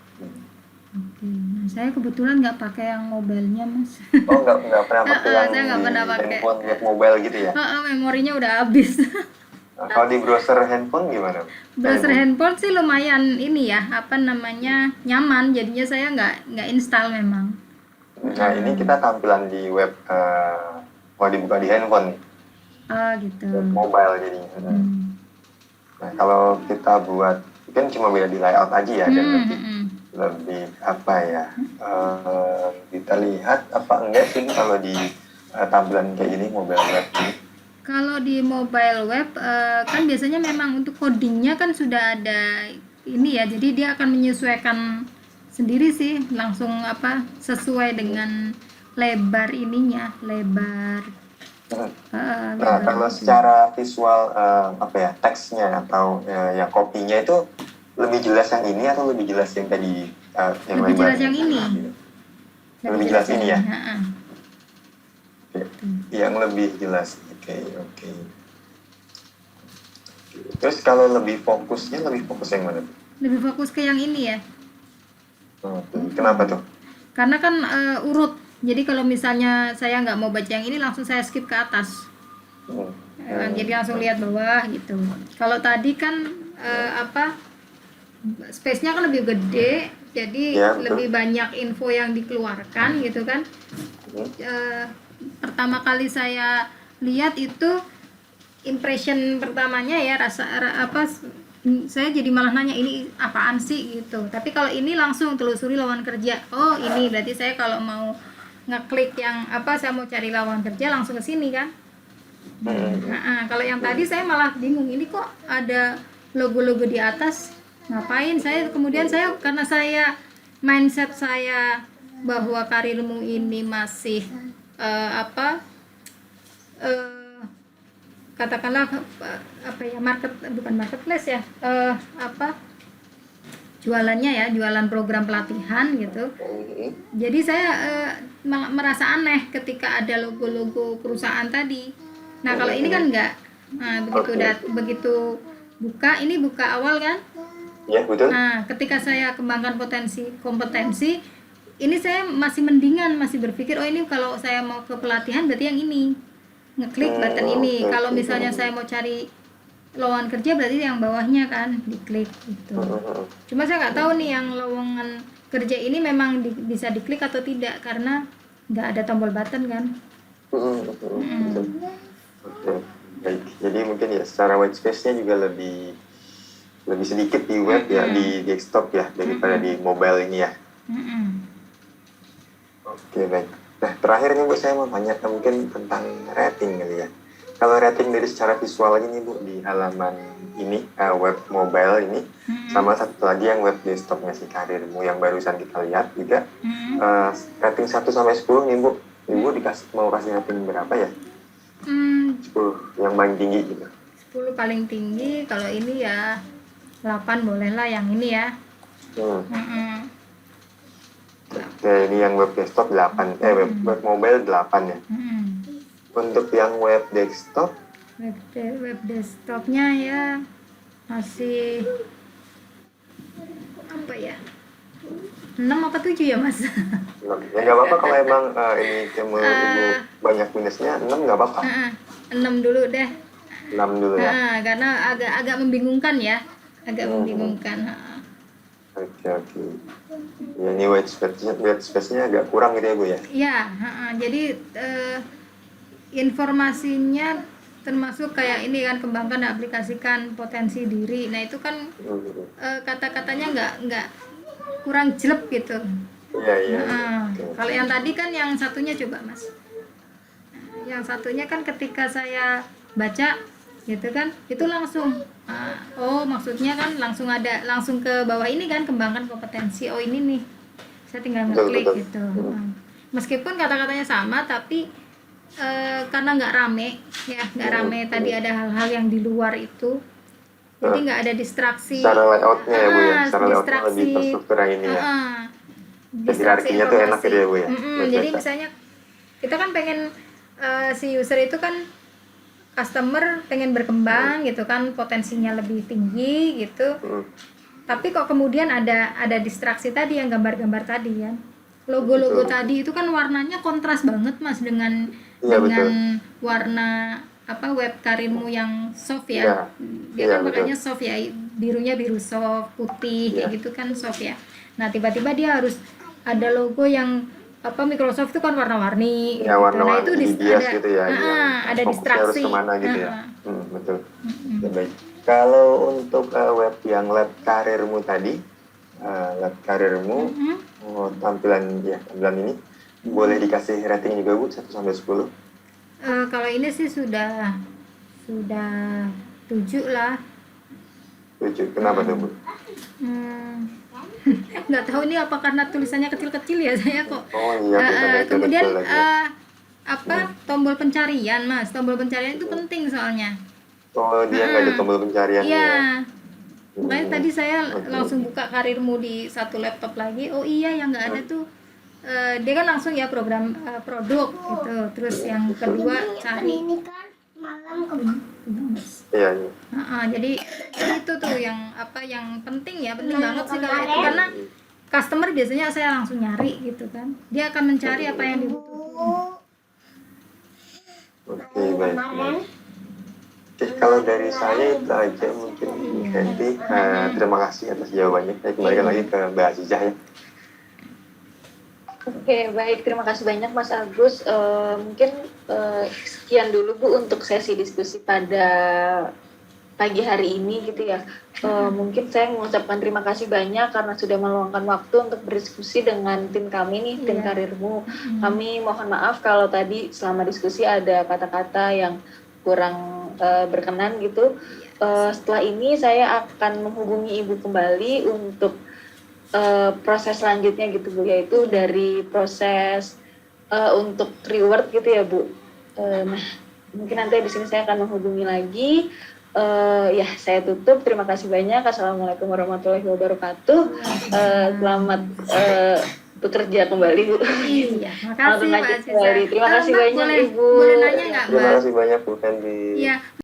Oke, nah saya kebetulan nggak pakai yang mobilenya Mas. Oh nggak pernah pakai yang Saya nggak pernah pakai. handphone web mobile gitu ya? Memorinya udah habis. Kalau di browser handphone gimana? Browser handphone sih lumayan ini ya, nyaman, jadinya saya nggak install memang. Nah ini kita tampilan di web, kalau dibuka di handphone, Gitu. web mobile jadinya. Nah kalau kita buat, kan cuma beda di layout aja ya, dan lebih apa ya, kita lihat apa enggak sih kalau di tampilan kayak ini mobile web ini. Kalau di mobile web kan biasanya memang untuk codingnya kan sudah ada ini ya, jadi dia akan menyesuaikan sendiri sih, langsung sesuai dengan lebar ininya, lebar. Nah kalau secara visual teksnya atau ya kopinya itu lebih jelas yang ini atau lebih jelas yang tadi yang lebih lebar? Jelas yang ini. Lebih jelas ini ya. Yang lebih jelas. Oke. Terus kalau lebih fokus yang mana? Lebih fokus ke yang ini ya. Kenapa tuh? Karena kan urut. Jadi kalau misalnya saya nggak mau baca yang ini, langsung saya skip ke atas. Jadi langsung lihat bawah gitu. Kalau tadi kan space-nya kan lebih gede, jadi lebih banyak info yang dikeluarkan gitu kan. Pertama kali saya lihat itu impression pertamanya ya, saya jadi malah nanya ini apaan sih gitu. Tapi kalau ini langsung telusuri lowongan kerja. Oh, ini berarti saya kalau mau ngeklik yang saya mau cari lowongan kerja langsung ke sini kan. Kalau yang tadi saya malah bingung, ini kok ada logo-logo di atas. Ngapain? Karena mindset saya bahwa karirmu ini masih katakanlah bukan marketplace ya, jualan program pelatihan gitu. Jadi saya merasa aneh ketika ada logo-logo perusahaan tadi. Nah kalau ini kan enggak. Nah begitu buka awal kan. Ya betul. Nah ketika saya kembangkan kompetensi, ini saya masih mendingan, masih berpikir ini kalau saya mau ke pelatihan berarti yang ini, ngeklik button ini. Kalau misalnya saya mau cari lowongan kerja berarti yang bawahnya kan diklik gitu. Cuma saya nggak tahu nih yang lowongan kerja ini memang bisa diklik atau tidak, karena nggak ada tombol button kan. Baik. Jadi mungkin ya secara white space-nya juga lebih sedikit di web ya, di desktop ya, daripada di mobile ini ya. Oke, baik. Nah, terakhir nih Bu, saya mau tanya mungkin tentang rating kali ya. Kalau rating dari secara visual ini Bu, di halaman ini, web mobile ini, sama satu lagi yang web desktopnya si karirmu yang barusan kita lihat juga, rating 1 sampai 10 nih Bu, Ibu mau kasih rating berapa ya? 10, yang paling tinggi gitu. 10 paling tinggi, kalau ini ya 8 boleh lah yang ini ya. Oke, ini yang web desktop 8, web mobile 8 ya. Untuk yang web desktop, Web desktopnya ya masih apa ya, 6 apa 7 ya mas? ya nggak apa-apa kalau emang ini kamu ibu banyak minusnya, 6 nggak apa-apa. 6 dulu deh. 6 dulu ya. Karena agak membingungkan ya, membingungkan. Oke. Ya, ini white space-nya agak kurang gitu ya Bu ya? Ya, jadi informasinya termasuk kayak ini kan, kembangkan dan aplikasikan potensi diri. Nah itu kan kata-katanya nggak kurang jelek gitu. Iya. Kalau yang tadi kan yang satunya coba mas. Yang satunya kan ketika saya baca gitu kan, itu langsung maksudnya kan langsung ke bawah ini kan, kembangkan kompetensi. Oh ini nih, saya tinggal ngeklik gitu. Meskipun kata-katanya sama, tapi karena nggak rame tadi, ada hal-hal yang di luar itu, jadi nggak ada distraksi. Secara layoutnya ya Bu ya, secara layoutnya distraksi, lebih terstruktur yang ini ya. Distraksi Hierarkinya tuh enak gitu ya Bu ya. Jadi misalnya kita kan pengen si user itu kan, customer pengen berkembang gitu kan, potensinya lebih tinggi gitu. Tapi kok kemudian ada distraksi tadi, yang gambar-gambar tadi kan, logo-logo tadi itu kan warnanya kontras banget mas dengan warna web karirmu yang soft ya. Dia kan makanya soft ya, birunya biru soft, putih kayak gitu kan, soft ya. Nah tiba-tiba dia harus ada logo yang Microsoft itu kan warna-warni. Ya, warna-warni. Nah itu ada gitu ya. Ada distraksi. Harus kemana gitu ya. Betul. Ya, baik. Kalau untuk web yang lab karirmu tadi, tampilan ini boleh dikasih rating juga Bu, 1 sampai 10. Kalau ini sih sudah 7 lah. 7. Kenapa tuh Bu? Nggak tahu ini apa karena tulisannya kecil-kecil ya saya kok. Oh iya. Kemudian tombol pencarian mas, tombol pencarian itu penting soalnya. Oh dia nggak ada tombol pencarian. Iya. Makanya tadi saya langsung buka karirmu di satu laptop lagi. Oh iya, yang nggak ada tuh dia kan langsung ya program produk gitu. Terus yang kedua cari. Ini kan malam Iya. Jadi itu tuh yang penting ya, penting banget sih kalau itu, karena customer biasanya saya langsung nyari gitu kan, dia akan mencari apa yang dibutuhkan. Oke, baik. Kalau dari saya itu aja mungkin Hendy. Terima kasih atas jawabannya. Saya kembalikan lagi ke Mbak Azizah ya. Oke, baik. Terima kasih banyak Mas Agus. Mungkin sekian dulu Bu untuk sesi diskusi pada pagi hari ini gitu ya. Mungkin saya mengucapkan terima kasih banyak karena sudah meluangkan waktu untuk berdiskusi dengan tim kami nih, tim Karirmu. Kami mohon maaf kalau tadi selama diskusi ada kata-kata yang kurang berkenan gitu. Setelah ini saya akan menghubungi Ibu kembali untuk proses selanjutnya gitu Bu, yaitu dari proses untuk reward gitu ya Bu. Nah mungkin nanti di sini saya akan menghubungi lagi. Ya saya tutup, terima kasih banyak. Assalamualaikum warahmatullahi wabarakatuh. Selamat bekerja kembali Bu. Iya, makasih Mbak Aziza. Terima kasih banyak boleh, Ibu. Boleh nanya nggak Mbak? Terima kasih banyak Bu Hendy. Iya.